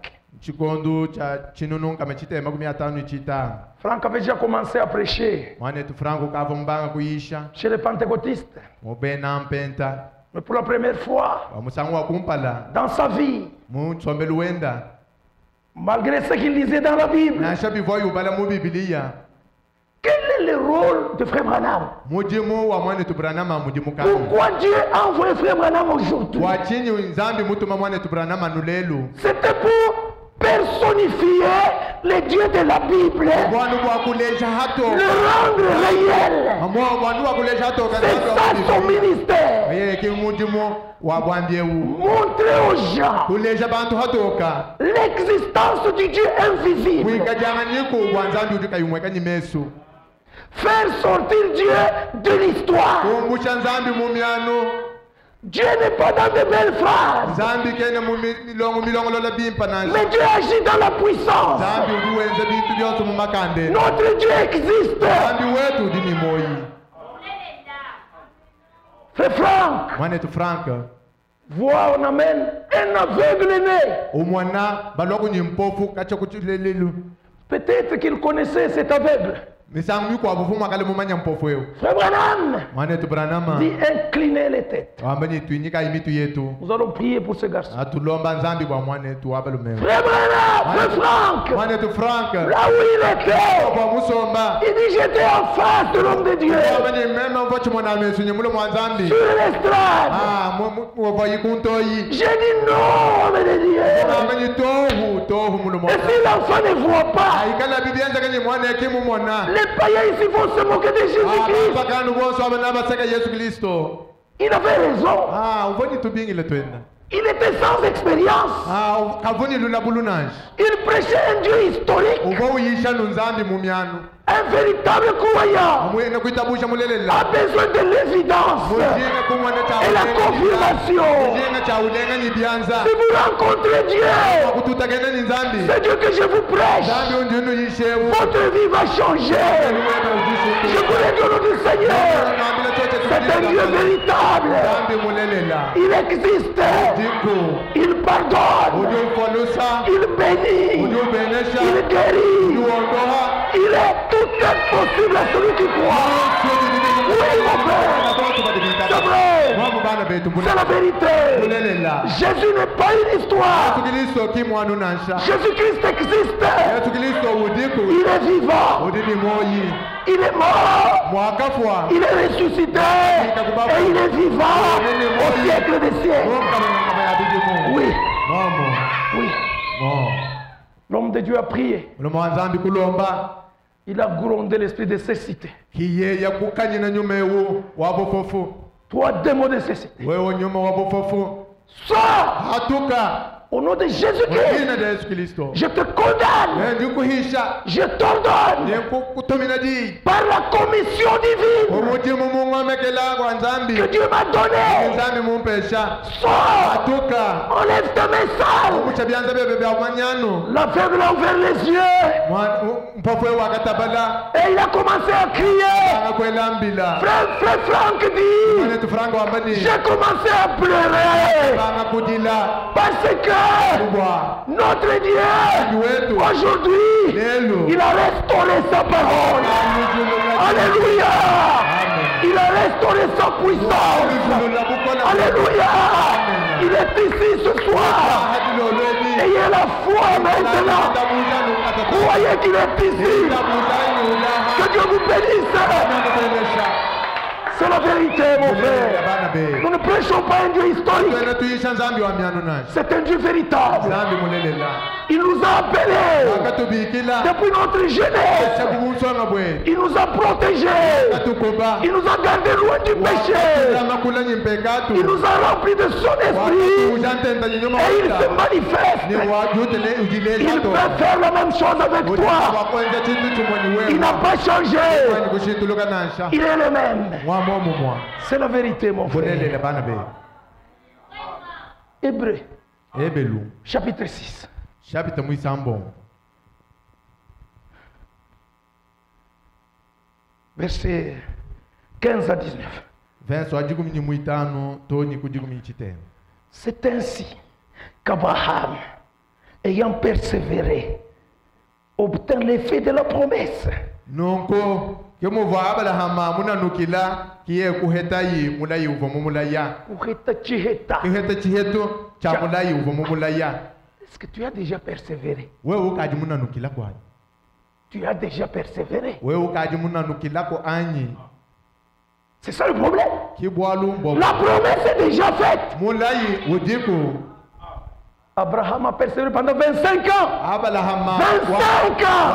Franck avait déjà commencé à prêcher chez les pentecôtistes. Mais pour la première fois dans sa vie, malgré ce qu'il lisait dans la Bible, quel est le rôle de Frère Branham? Pourquoi Dieu a envoyé Frère Branham aujourd'hui? C'était pour personnifier le Dieu de la Bible, le rendre réel. C'est ça son ministère. Montrer aux gens l'existence du Dieu invisible. Faire sortir Dieu de l'histoire. Dieu n'est pas dans de belles phrases, mais Dieu agit dans la puissance. Notre Dieu existe. Frère Franck, vois, on amène un aveugle né. Peut-être qu'il connaissait cet aveugle. Frère Branham dit inclinez les têtes. Nous allons prier pour ce garçon. Frère Branham, Frère Franck, là où il était, il dit j'étais en face de l'homme de Dieu, sur l'estrade. J'ai dit non, homme de Dieu. Et si l'enfant ne voit pas, les païens ici vont se moquer de Jésus-Christ. Il avait raison. Il était sans expérience. Il prêchait un Dieu historique. Un véritable croyant a besoin de l'évidence et la confirmation. Si vous rencontrez Dieu, c'est Dieu que je vous prêche. Votre vie va changer. Je vous le dis au nom du Seigneur. C'est un Dieu véritable. Il existe. Il pardonne. Il bénit. Il guérit. Il est tout est possible à celui qui croit. Oui, mon frère. C'est la vérité. Jésus n'est pas une histoire. Jésus-Christ existe. Il est vivant. Il est mort. Il est ressuscité. Et il est vivant au siècle des siècles. Oui. Oui. L'homme de Dieu a prié. Il a grondé l'esprit de cécité. kiye ya kukanyina nyuma ewo wabofofu. Toi, démon de cécité. Wewe nyuma wabofofu. Sors! Atoka. Au nom de Jésus-Christ, je te condamne. Je t'ordonne par la commission divine que Dieu m'a donnée. Sors! Enlève ta main sale. L'aveugle a ouvert les yeux. Et il a commencé à crier. Frère Franck dit, j'ai commencé à pleurer. Parce que notre Dieu, aujourd'hui, il a restauré sa parole. Alléluia. Il a restauré sa puissance. Alléluia. Il est ici ce soir. Ayez la foi maintenant. Croyez qu'il est ici. Que Dieu vous bénisse. C'est la vérité, mon frère. Nous ne prêchons pas un Dieu historique. C'est un Dieu véritable. Il nous a appelés depuis notre jeunesse. Il nous a protégés. Il nous a gardés loin du péché. Il nous a remplis de son esprit. Et il se manifeste. Il peut faire la même chose avec toi. Il n'a pas changé. Il est le même. C'est la vérité, mon frère. Hébreu, chapitre 6. Verset 15 à 19. C'est ainsi qu'Abraham, ayant persévéré, obtint l'effet de la promesse. Est-ce que tu as déjà persévéré? Tu as déjà persévéré. C'est ça le problème. La promesse est déjà faite. Abraham a persévéré pendant 25 ans. 25 ans.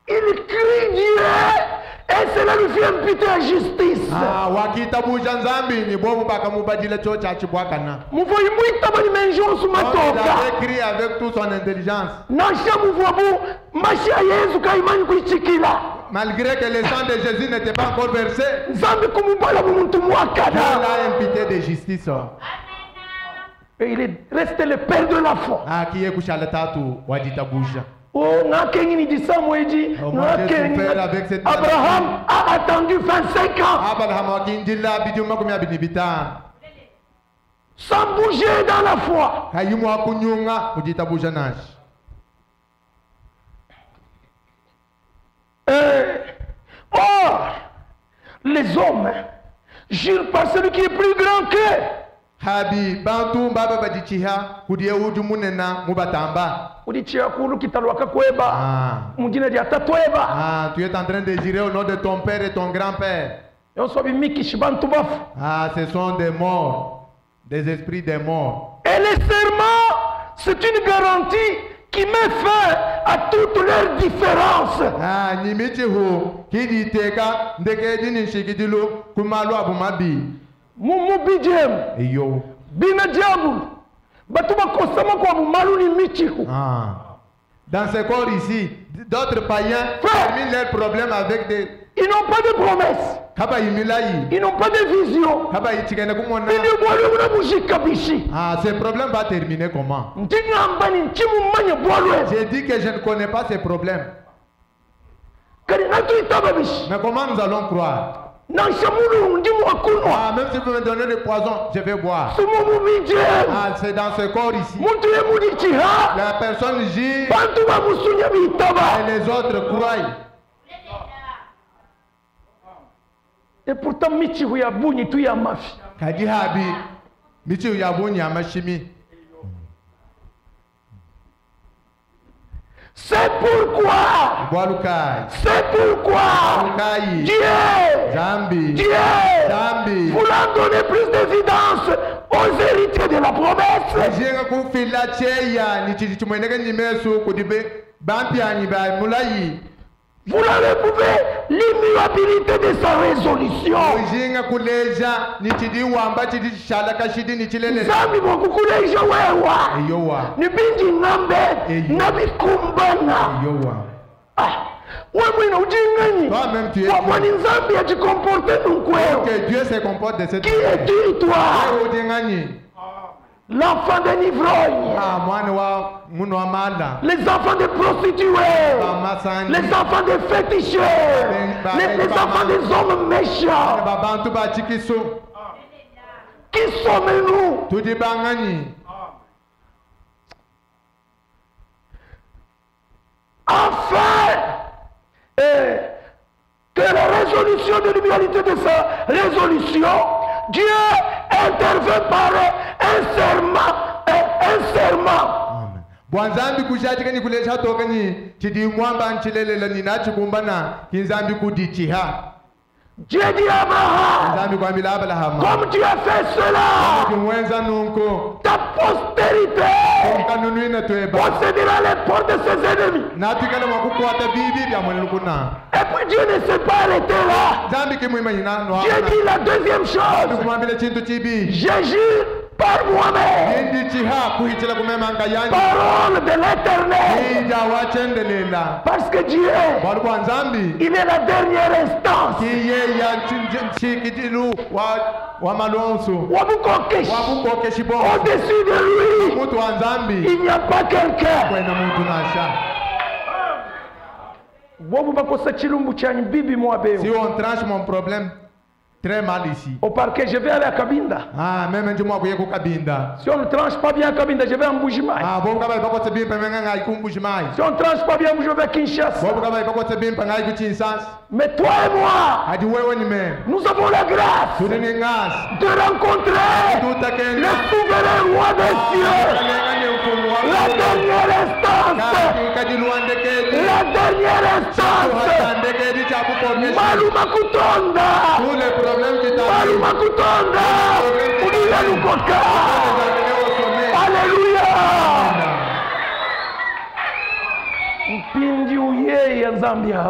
Il crie Dieu et cela lui fait imputer la justice. Malgré que le sang de Jésus n'était pas encore versé, il a imputé de justice. Et il est resté le père de la foi. Abraham a attendu 25 ans sans bouger dans la foi. Or, les hommes jurent par celui qui est plus grand qu'eux. Tu es en train de jurer au nom de ton père et ton grand-père. Ce sont des morts, des esprits des morts. Et les serments, c'est une garantie qui met fin à toutes leurs différences. Dans ce corps ici, d'autres païens terminent leurs problèmes avec des... Ils n'ont pas de promesses. Ils n'ont pas de vision. Ce problème va terminer comment? J'ai dit que je ne connais pas ces problèmes. Mais comment nous allons croire? Même si vous me donnez le poison, je vais boire. C'est dans ce corps ici. La personne gît et les autres croient. Et pourtant, Michihu ya buni tu ya mafi. Kadihabi, Michihu ya buni ya mashimi. C'est pourquoi Dieu voulant donner plus d'évidence aux héritiers de la promesse, vous l'avez prouvé l'immuabilité de sa résolution. Nzambi mwakukuleja wewa nibindi ngambe nabikumbana. Toi-même tu es que Dieu se comporte de cette Qui es-tu, toi? L'enfant de l'ivrogne, les enfants de prostituées, les enfants de féticheurs, les enfants des hommes méchants. Qui sommes-nous? Enfin, que la résolution de l'immunité de sa résolution, Dieu intervient par un serment. Bwanzambi kushachika ni kulesha toka ni chidi mwamba nchilelela ni nachi kumbana kinzambi kudichiha. Dieu dit à Abraham, comme tu as fait cela, ta postérité possédera les portes de ses ennemis. Et puis Dieu ne s'est pas arrêté là. Dieu dit la deuxième chose, j'ai juré par moi-même, parole de l'Éternel, parce que Dieu, il est la dernière instance. Au-dessus de lui, il n'y a pas quelqu'un. Si on tranche mon problème très mal ici. Au parquet, je vais aller à Kabinda. Si on ne tranche pas bien à Kabinda, je vais à Mbujimaï. Si on ne tranche pas bien, je vais à Kinshasa. Mais toi et moi, nous avons la grâce de rencontrer le souverain roi des cieux. La dernière instance. La dernière instance. Maluma Kutonda. Maluma Kutonda. Alléluia.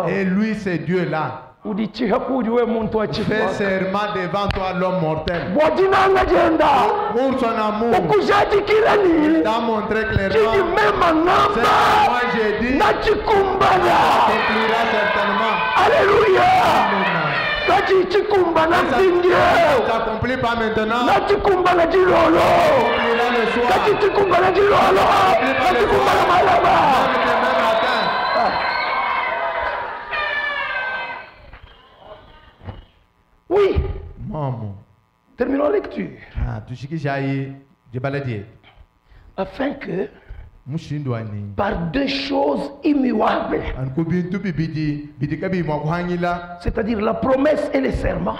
Et lui, c'est Dieu là. Fais serment devant toi, l'homme mortel. Pour son amour, il t'a montré clairement. Moi j'ai dit, ça s'accomplira certainement. Alléluia. Ça s'accomplit pas maintenant. Ça s'accomplira le soir. Oui. Maman. Terminons la lecture. Afin que, par deux choses immuables, c'est-à-dire la promesse et les serments,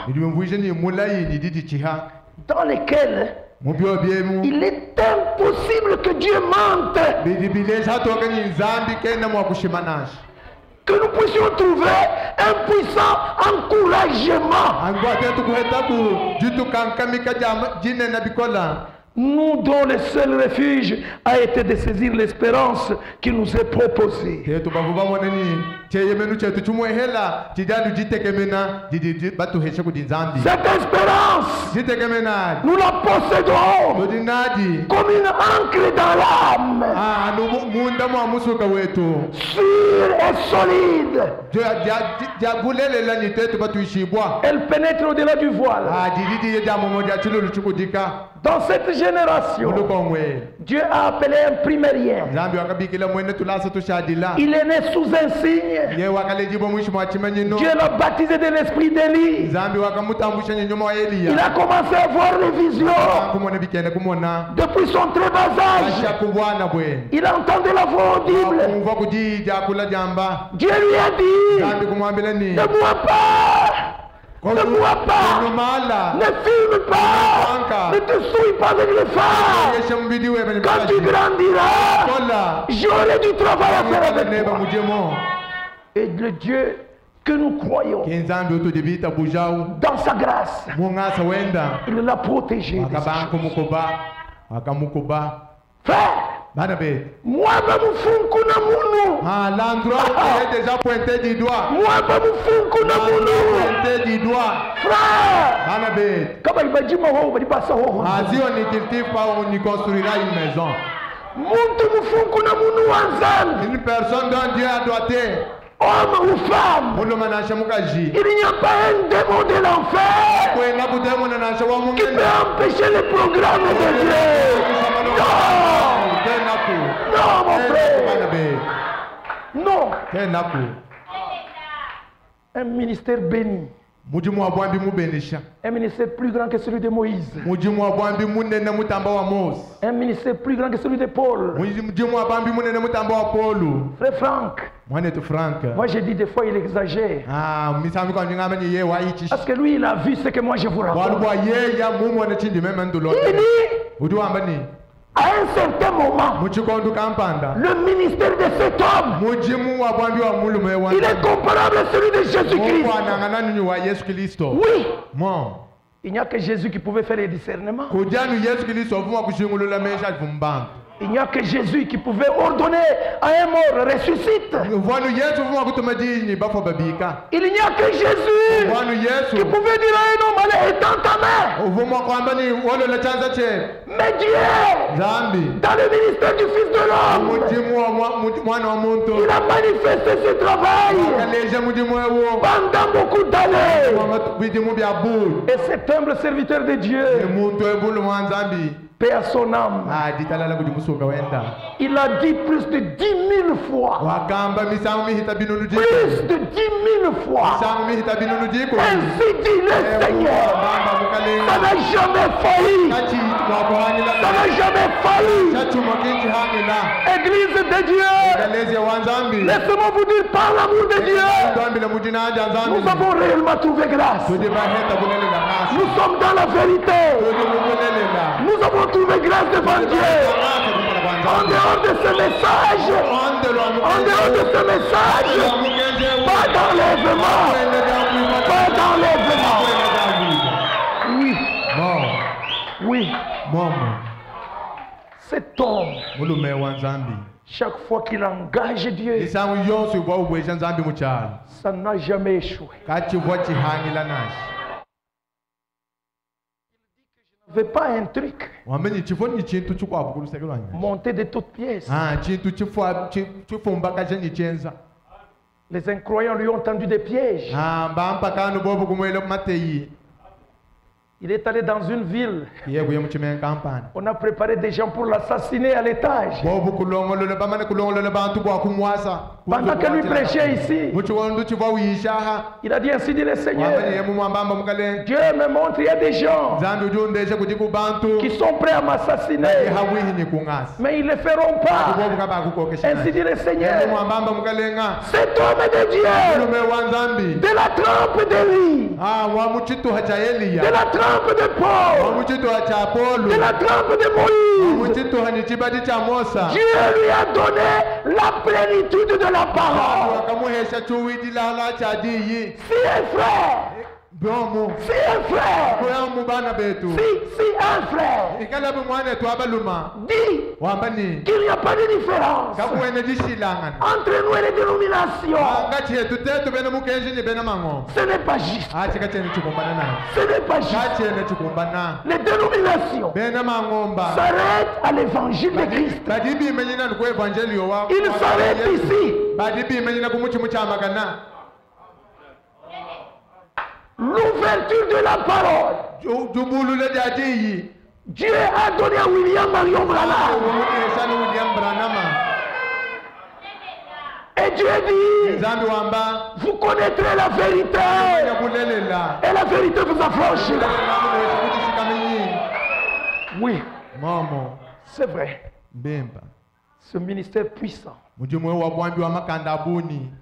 dans lesquels il est impossible que Dieu mente, que nous puissions trouver un puissant encouragement. Nous dont le seul refuge a été de saisir l'espérance qui nous est proposée. Cette espérance, nous la possédons comme une encre dans l'âme, sûre et solide. Elle pénètre au-delà du voile. Dans cette génération, Dieu a appelé un primérien. Il est né sous un signe. Dieu l'a baptisé de l'esprit d'Élie. Il a commencé à voir les visions depuis son très bas âge. Il a entendu la voix audible. Dieu lui a dit, ne bois pas. Ne bois pas, ne fume pas, ne te souille pas avec les femmes. Quand tu grandiras, j'aurai du travail à faire avec toi. Et le Dieu que nous croyons dans sa grâce. Il l'a protégé. Frère, moi, l'endroit est déjà pointé du doigt. Frère, si on ne cultive pas, on y construira une maison. Une personne dont Dieu a doté, homme ou femme, il n'y a pas un démon de l'enfer qui peut empêcher le programme de Dieu. Non, mon frère. Non. Un ministère béni. Un ministère plus grand que celui de Moïse. Un ministère plus grand que celui de Paul. Frère Franck. Moi j'ai dit des fois il exagère. Parce que lui il a vu ce que moi je vous raconte. Il dit, à un certain moment, le ministère de cet homme, il est comparable à celui de Jésus-Christ. Oui. Il n'y a que Jésus qui pouvait faire les discernements. Il n'y a que Jésus qui pouvait ordonner à un mort ressuscite. Il n'y a que Jésus qui pouvait dire à un homme allez étends ta main. Mais Dieu, dans le ministère du Fils de l'homme, il a manifesté ce travail pendant beaucoup d'années. Et cet humble serviteur de Dieu, paix à son âme, il a dit plus de 10 000 fois. Plus de 10 000 fois. Ainsi dit le Seigneur. Ça n'a jamais failli. Ça n'a jamais failli. Église de Dieu, laissez-moi vous dire par l'amour de Dieu, nous avons réellement trouvé grâce. Nous sommes dans la vérité. Nous avons trouvé grâce devant Dieu. En dehors de ce message, pas d'enlèvement. Pas d'enlèvement. Oui. Oui. Cet homme, chaque fois qu'il engage Dieu, ça n'a jamais échoué. Je ne veux pas un truc monté de toutes pièces. Les incroyants lui ont tendu des pièges. Il est allé dans une ville. On a préparé des gens pour l'assassiner à l'étage. Pendant que lui prêchait ici, il a dit ainsi dit le Seigneur. Dieu me montre il y a des gens qui sont prêts à m'assassiner, mais ils ne le feront pas. Ainsi dit le Seigneur. Cet homme de Dieu, de la trempe d'Élie, de la trempe de Paul, de la trempe de Moïse, Dieu lui a donné la plénitude de la parole. Si un frère, dit qu'il n'y a pas de différence entre nous et les dénominations, ce n'est pas juste. Ce n'est pas juste. Les dénominations s'arrêtent à l'évangile de Christ. Il s'arrête ici. L'ouverture de la parole. Dieu a donné à William Marion Branham. Et Dieu dit, vous connaîtrez la vérité. Et la vérité vous affranchira. Oui, c'est vrai. Ce ministère puissant,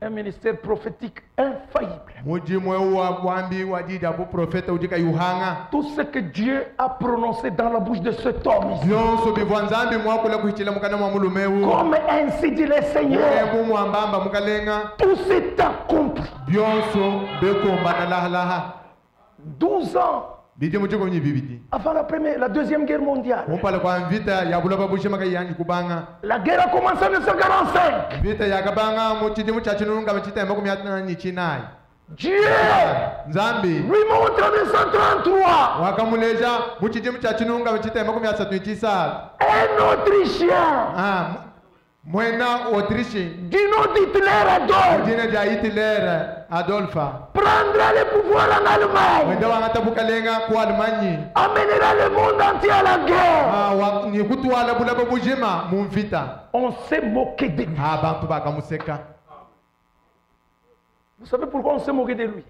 un ministère prophétique infaillible. Tout ce que Dieu a prononcé dans la bouche de cet homme ici, comme ainsi dit le Seigneur, tout s'est accompli. 12 ans avant la Deuxième Guerre mondiale. La guerre a commencé en 1945. Dieu lui montre en 1933 un Autrichien du nom d'Hitler Adolphe prendra le pouvoir en Allemagne, amènera le monde entier à la guerre. On s'est moqué de lui. Vous savez pourquoi on s'est moqué de lui?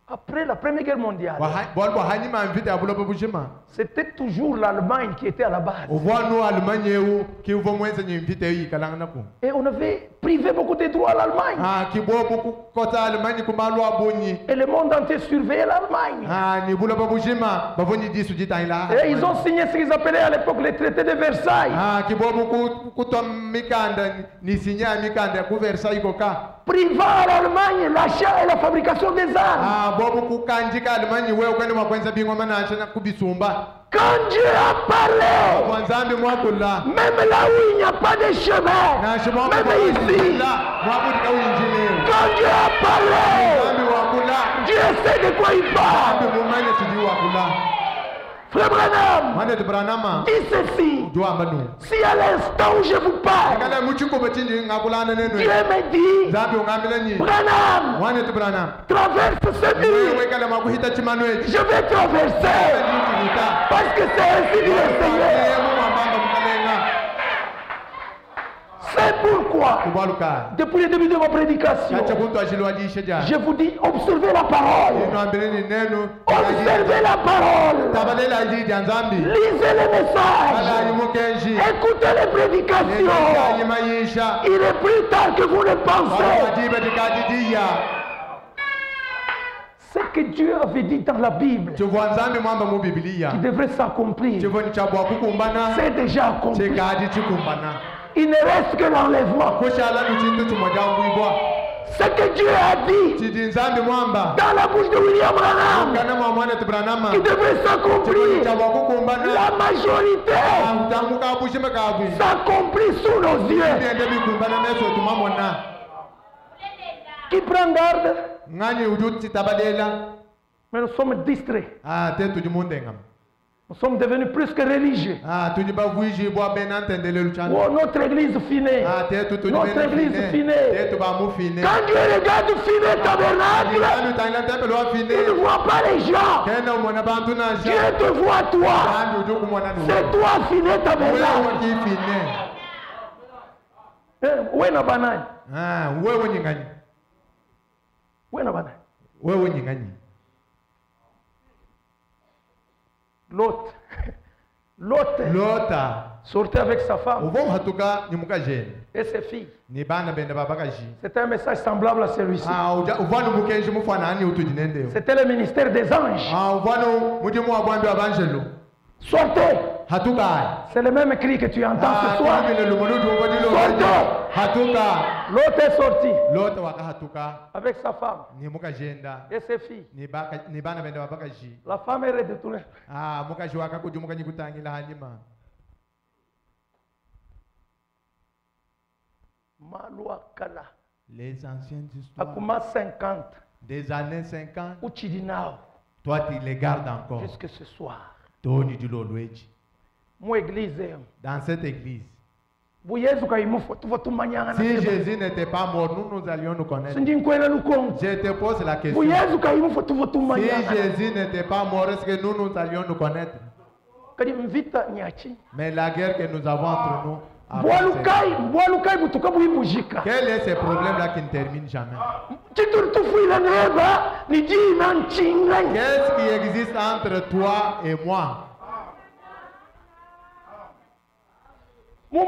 Après la Première Guerre mondiale, c'était toujours l'Allemagne qui était à la base. Et on avait privé beaucoup de droits à l'Allemagne. Et le monde entier surveillait l'Allemagne. Et ils ont signé ce qu'ils appelaient à l'époque les traités de Versailles. Privant à l'Allemagne l'achat et la fabrication des armes. Quand Dieu a parlé, même là où il n'y a pas de chemin, même ici, quand Dieu a parlé, Dieu sait de quoi il parle. Frère Branham, dis ceci. Si à l'instant où je vous parle, Dieu me dit, Branham, traverse ce mur. Je vais traverser. Parce que c'est ainsi dit le Seigneur. C'est pourquoi, depuis le début de ma prédication, je vous dis, observez la parole. Observez la parole. Lisez les messages. Écoutez les prédications. Il est plus tard que vous ne pensez. Ce que Dieu avait dit dans la Bible, qui devrait s'accomplir, c'est déjà accompli. Il ne reste que l'enlèvement. Ce que Dieu a dit dans la bouche de William Branham, qui devrait s'accomplir, la majorité s'accomplit sous nos yeux. Qui prend garde? Mais nous sommes distraits. Nous sommes devenus plus que religieux. Oh, notre église finée. Notre église finée. Quand Dieu regarde finir tabernacle, il ne voit pas les gens. Dieu te voit toi. C'est toi finir tabernacle. Où est la banane? Où est la banane? L'autre sortait avec sa femme et ses filles. C'était un message semblable à celui-ci. C'était le ministère des anges. Sortez. C'est le même cri que tu entends ce soir. Sortez. L'autre est sorti avec sa femme et ses filles. La femme est retournée. Les anciennes histoires des années 50, toi tu les gardes encore jusque ce soir. Dans cette église, si Jésus n'était pas mort, nous allions nous connaître. Je te pose la question. Si Jésus n'était pas mort, est-ce que nous allions nous connaître? Mais la guerre que nous avons entre nous, quel est ce problème-là qui ne termine jamais? Qu'est-ce qui existe entre toi et moi? Un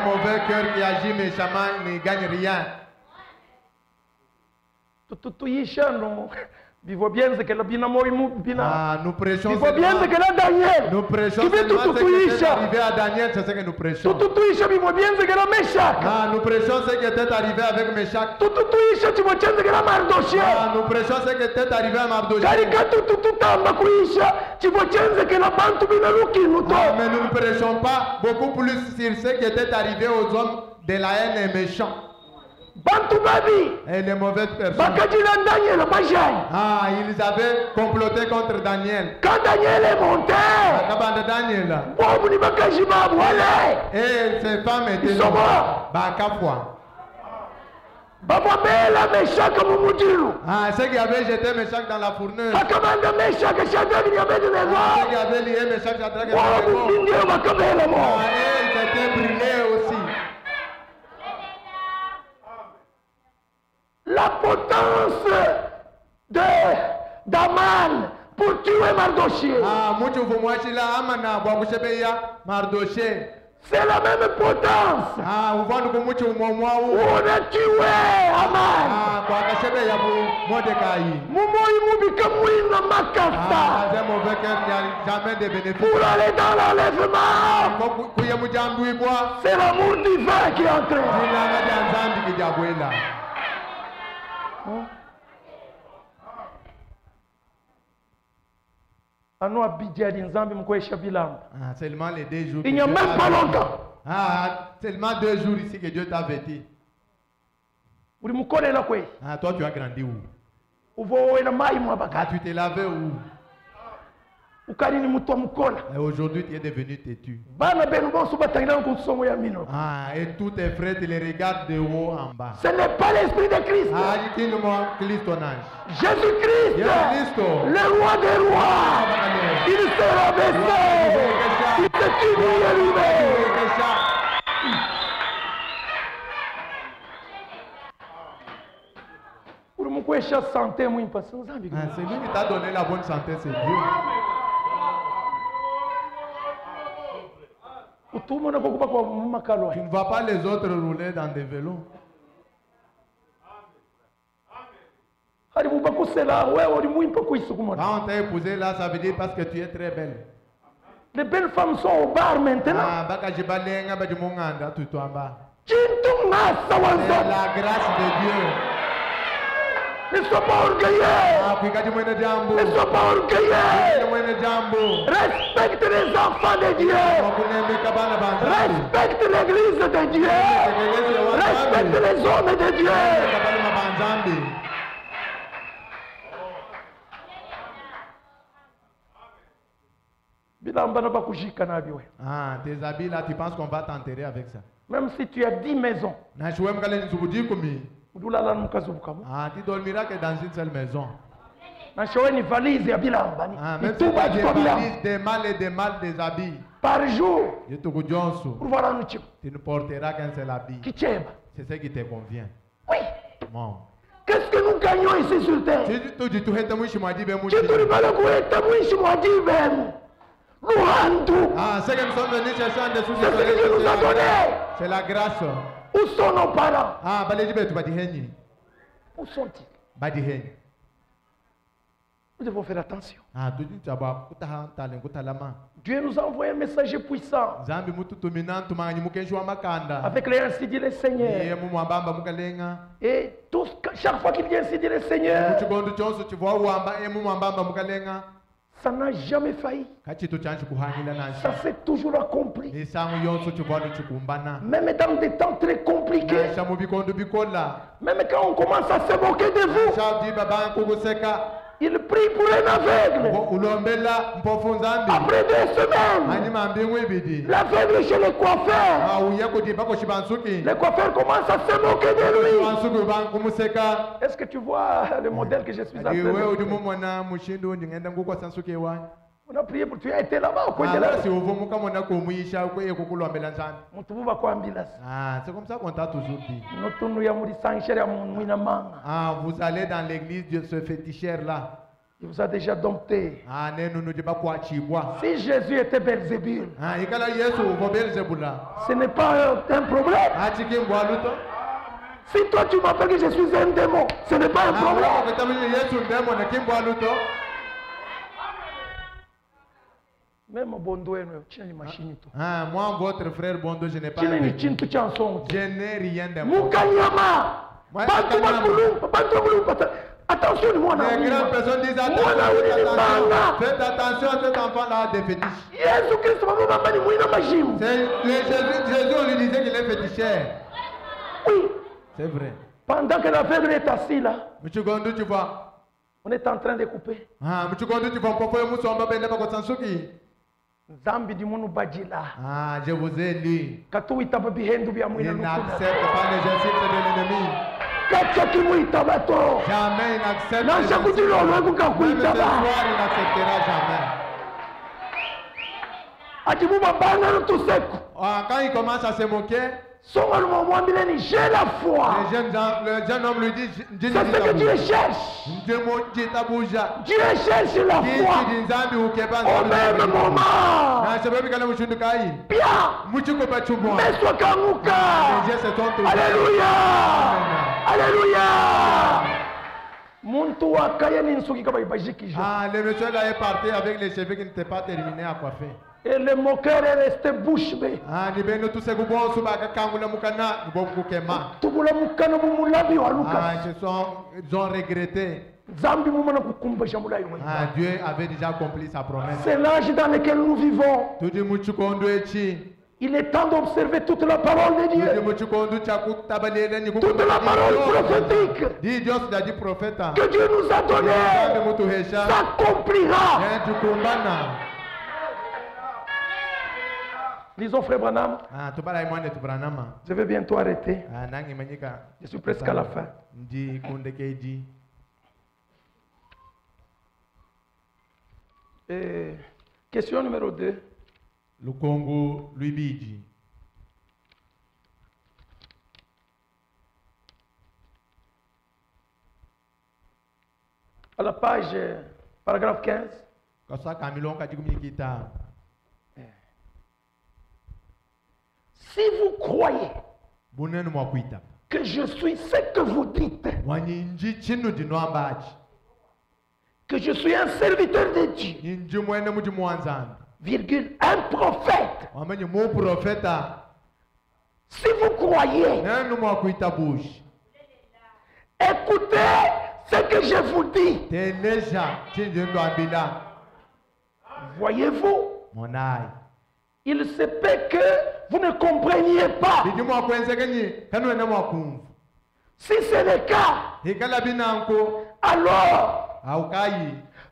mauvais cœur qui agit méchamment ne gagne rien. Vivo bien que la bina moi bina. Nous prêchons Vivo bien que la Daniel. Nous prêchons Qui veut seulement tout ce qui est isha. arrivé à Daniel, c'est ce que nous prêchons. Tout isha vivo bien que la Meshach. Nous prêchons ce qui était arrivé avec Meshach. Tout isha tu vois que la Mardochée. Nous prêchons ce qui était arrivé à Mardochée. Karika tout tamba kuisha. Tu vois que la bantu bina lukinu to. Mais nous ne prêchons pas beaucoup plus sur ce qui était arrivé aux hommes de la haine et méchants. Bantu babi. Et les mauvaises personnes. Bakadila Daniel bajai. Ils avaient comploté contre Daniel. Quand Daniel est monté. Daniel. Bobu ni bakajiba wale. Et ces femmes étaient mortes. Bakafwa. Baba bela Meshach mumudiru. Ceux qui avaient jeté Meshach dans la fourneuse. Bakamanda Meshach Shadrach et Abednego. Ceux qui avaient lié Meshach Shadrach et Abednego. Ils étaient brûlés aussi. La potence d'Aman pour tuer Mardochée. C'est la même potence. On a tué Aman. Pour aller dans l'enlèvement. C'est l'amour divin qui est entré. Seulement les 2 jours. Il n'y a même pas longtemps. Seulement 2 jours ici que Dieu t'a vêtu. Toi tu as grandi où? Tu t'es lavé où? Et aujourd'hui tu es devenu têtu. Et tous tes frères tu les regardes de haut en bas. Ce n'est pas l'esprit de Christ. Jésus-Christ, le roi des rois, il sera baissé, il s'est humilié lui-même. C'est lui qui t'a donné la bonne santé, c'est Dieu. Tu ne vois pas les autres rouler dans des vélos. Quand on t'a épousé là, ça veut dire parce que tu es très belle. Les belles femmes sont au bar maintenant. C'est la grâce de Dieu. Ne sois pas orgueilleux. Ne sois pas orgueilleux. Respecte les enfants de Dieu. Respecte l'église de Dieu. Respecte les hommes de Dieu. Tes habits là, tu penses qu'on va t'enterrer avec ça? Même si tu as 10 maisons. Tu dormiras que dans une seule maison. Même si tu as une valise des mâles et des mâles des habits. Par jour. Tu ne porteras qu'un seul habit. C'est ce qui te convient. Oui. Bon. Qu'est-ce que nous gagnons ici sur terre? Ce que nous sommes venus chercher en dessous, c'est ce que Dieu nous a donné. C'est la grâce. Où sont nos parents? Où sont-ils? Nous devons faire attention. Dieu nous a envoyé un messager puissant. Avec les ainsi dit le Seigneur. Et chaque fois qu'il vient ainsi dit le Seigneur, ça n'a jamais failli. Ça s'est toujours accompli. Même dans des temps très compliqués. Même quand on commence à se moquer de vous. Il prie pour un aveugle. Après 2 semaines, l'aveugle chez les coiffeurs. Les coiffeurs commencent à se moquer de lui. Est-ce que tu vois le modèle que je suis en train de faire? On a prié pour tu as été là-bas au coin de la rue. C'est comme ça qu'on t'a toujours dit. Vous allez dans l'église de ce féticheur là. Il vous a déjà dompté. Si Jésus était Belzébul, ce n'est pas un problème. Si toi tu m'appelles que je suis un démon, ce n'est pas un problème. Même Bondo, moi, votre frère Bondo, je n'ai pas. Je n'ai rien de moi. Attention, moi, les grandes personnes disent attention, faites attention à cet enfant-là des fétiches. Jésus, on lui disait qu'il est féticheur. Oui. C'est vrai. Pendant que l'aveugle est assis là, tu vois. On est en train de couper. Zambi di munu bajila. Je vous ai lu. Katu itaba bihendu bya mwina Il n'accepte pas l'exercice de l'ennemi. Kacha kimu itabato. Jamais il n'accepte. Non, ça coûte l'eau, Même ce soir, il n'acceptera jamais. Adimu mabanga no tuseku. Quand il commence à se moquer, j'ai la foi. Le jeune homme lui dit, c'est ce que Dieu cherche. Dieu cherche la foi. Au même moment. Bien. Mets-toi kamuka. Alléluia. Alléluia. Le monsieur là est parti avec les cheveux qui n'étaient pas terminés à coiffer. Et le moqueur est resté bouche bée. Ils ont regretté. Dieu avait déjà accompli sa promesse. C'est l'âge dans lequel nous vivons. Il est temps d'observer toute la parole de Dieu. Toute la parole prophétique que Dieu nous a donnée s'accomplira. Disons, frère Branham, je vais bientôt arrêter. Je suis presque à la fin. Et question numéro 2. Le Congo lui dit. À la page, paragraphe 15. Si vous croyez que je suis ce que vous dites, que je suis un serviteur de Dieu, virgule, un prophète, si vous croyez, écoutez ce que je vous dis. Voyez-vous, il se peut que vous ne compreniez pas. Si c'est le cas, alors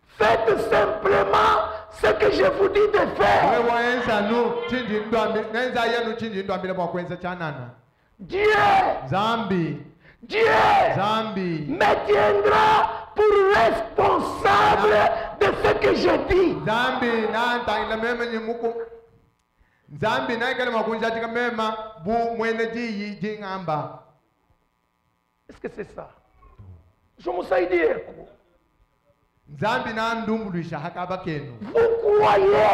faites simplement ce que je vous dis de faire. Dieu me tiendra pour responsable de ce que je dis. Est-ce que c'est ça? Je me sais dire. Vous croyez?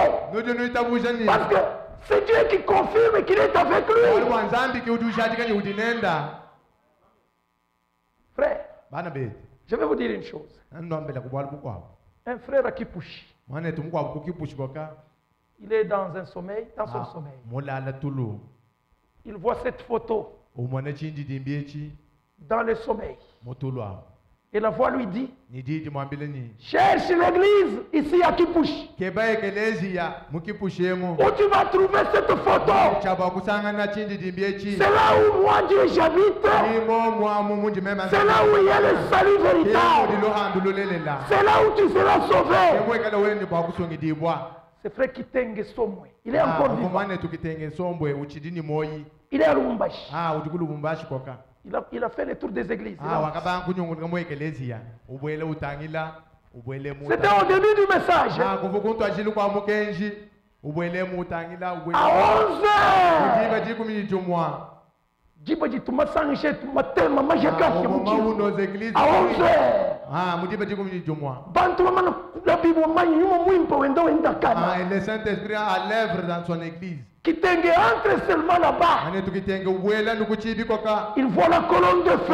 Parce que c'est Dieu qui confirme qu'il est avec lui. Frère, je vais vous dire une chose. Un frère à Kipushi, il est dans un sommeil, dans son sommeil. Il voit cette photo dans le sommeil. Et la voix lui dit, cherche l'église ici à Kipushi, où tu vas trouver cette photo. C'est là où moi Dieu j'habite. C'est là où il y a le salut véritable. C'est là où tu seras sauvé. C'est frère Kitenge Somwe. Il est encore vivant. Il est à Lubumbashi. Il a fait le tour des églises. C'était au début du message. À 11h. Le Saint-Esprit à l'œuvre dans son église. Kitenge entre seulement là-bas. Il voit la colonne de feu.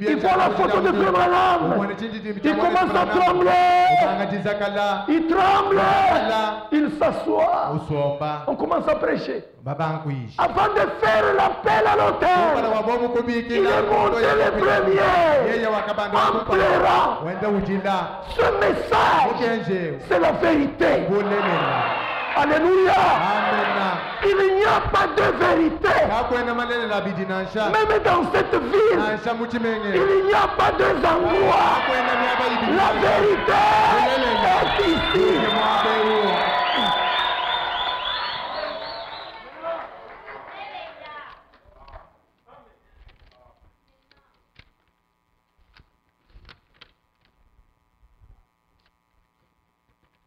Il voit la photo de Frère Branham. Il commence à trembler. Il tremble. Il s'assoit. On commence à prêcher. Avant de faire l'appel à l'autel, il est monté le premier en pleurant. Ce message, c'est la vérité. Alléluia. Il n'y a pas de vérité. Même dans cette ville, il n'y a pas de endroits. La vérité est ici.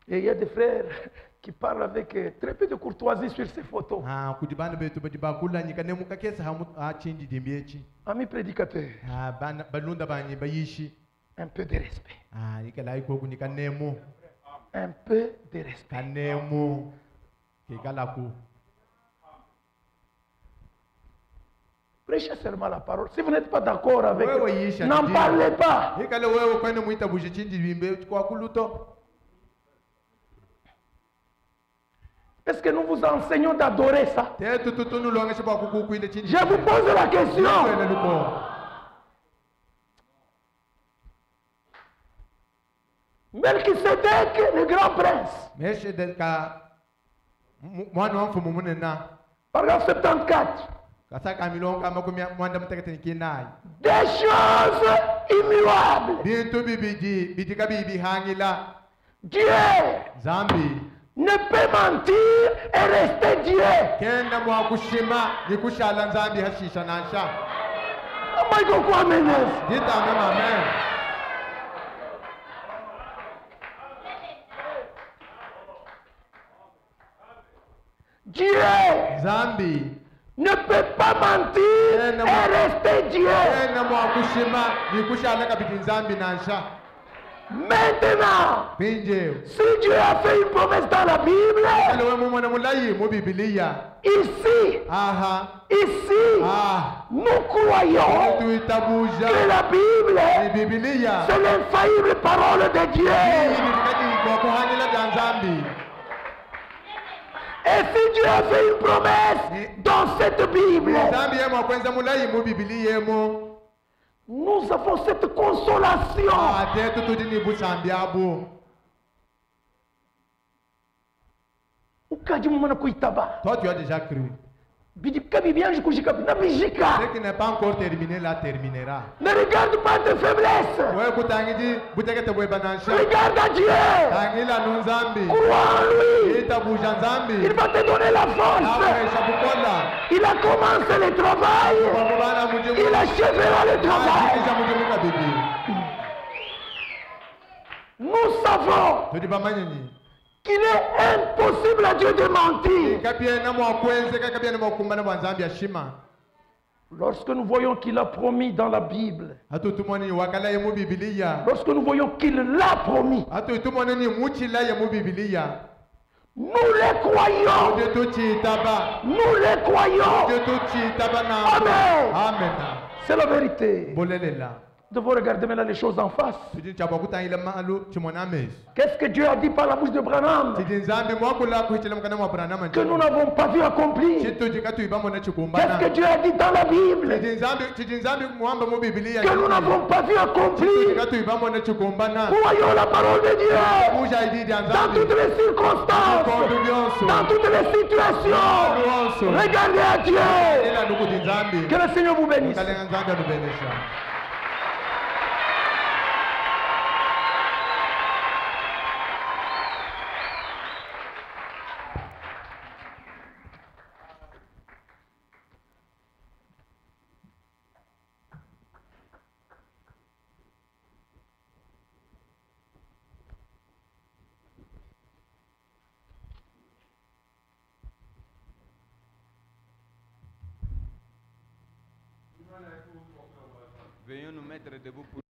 Et il y a des frères qui parlent avec très peu de courtoisie sur ces photos. Amis prédicateurs, un peu de respect. Un peu de respect. Prêchez seulement la parole. Si vous n'êtes pas d'accord avec, n'en parlez pas. Est-ce que nous vous enseignons d'adorer ça? Je vous pose la question. Melchisedec, le grand prince. Paragraphe 74. Des choses immuables. Dieu ne peut mentir et rester Dieu. Oh my God, quoi, amen. Dieu ne peut pas mentir et rester Dieu. Maintenant, si Dieu a fait une promesse dans la Bible, ici, nous croyons que la Bible, c'est l'infaillible parole de Dieu. Et si Dieu a fait une promesse dans cette Bible, nous avons cette consolation. Toi, tu as déjà cru. Ce qui n'est pas encore terminé, là terminera. Ne regarde pas tes faiblesses. Regarde à Dieu. Crois en lui. Il va te donner la force. Il a commencé le travail. Il achèvera le travail. Nous savons qu'il est impossible à Dieu de mentir. Lorsque nous voyons qu'il a promis dans la Bible, lorsque nous voyons qu'il l'a promis, nous les croyons. Nous les croyons. Amen. C'est la vérité. Nous devons regarder maintenant les choses en face. Qu'est-ce que Dieu a dit par la bouche de Branham que nous n'avons pas vu accomplir? Qu'est-ce que Dieu a dit dans la Bible que nous n'avons pas vu accomplir? Croyons la parole de Dieu dans toutes les circonstances, dans toutes les situations. Regardez à Dieu. Que le Seigneur vous bénisse. Veuillez nous mettre debout pour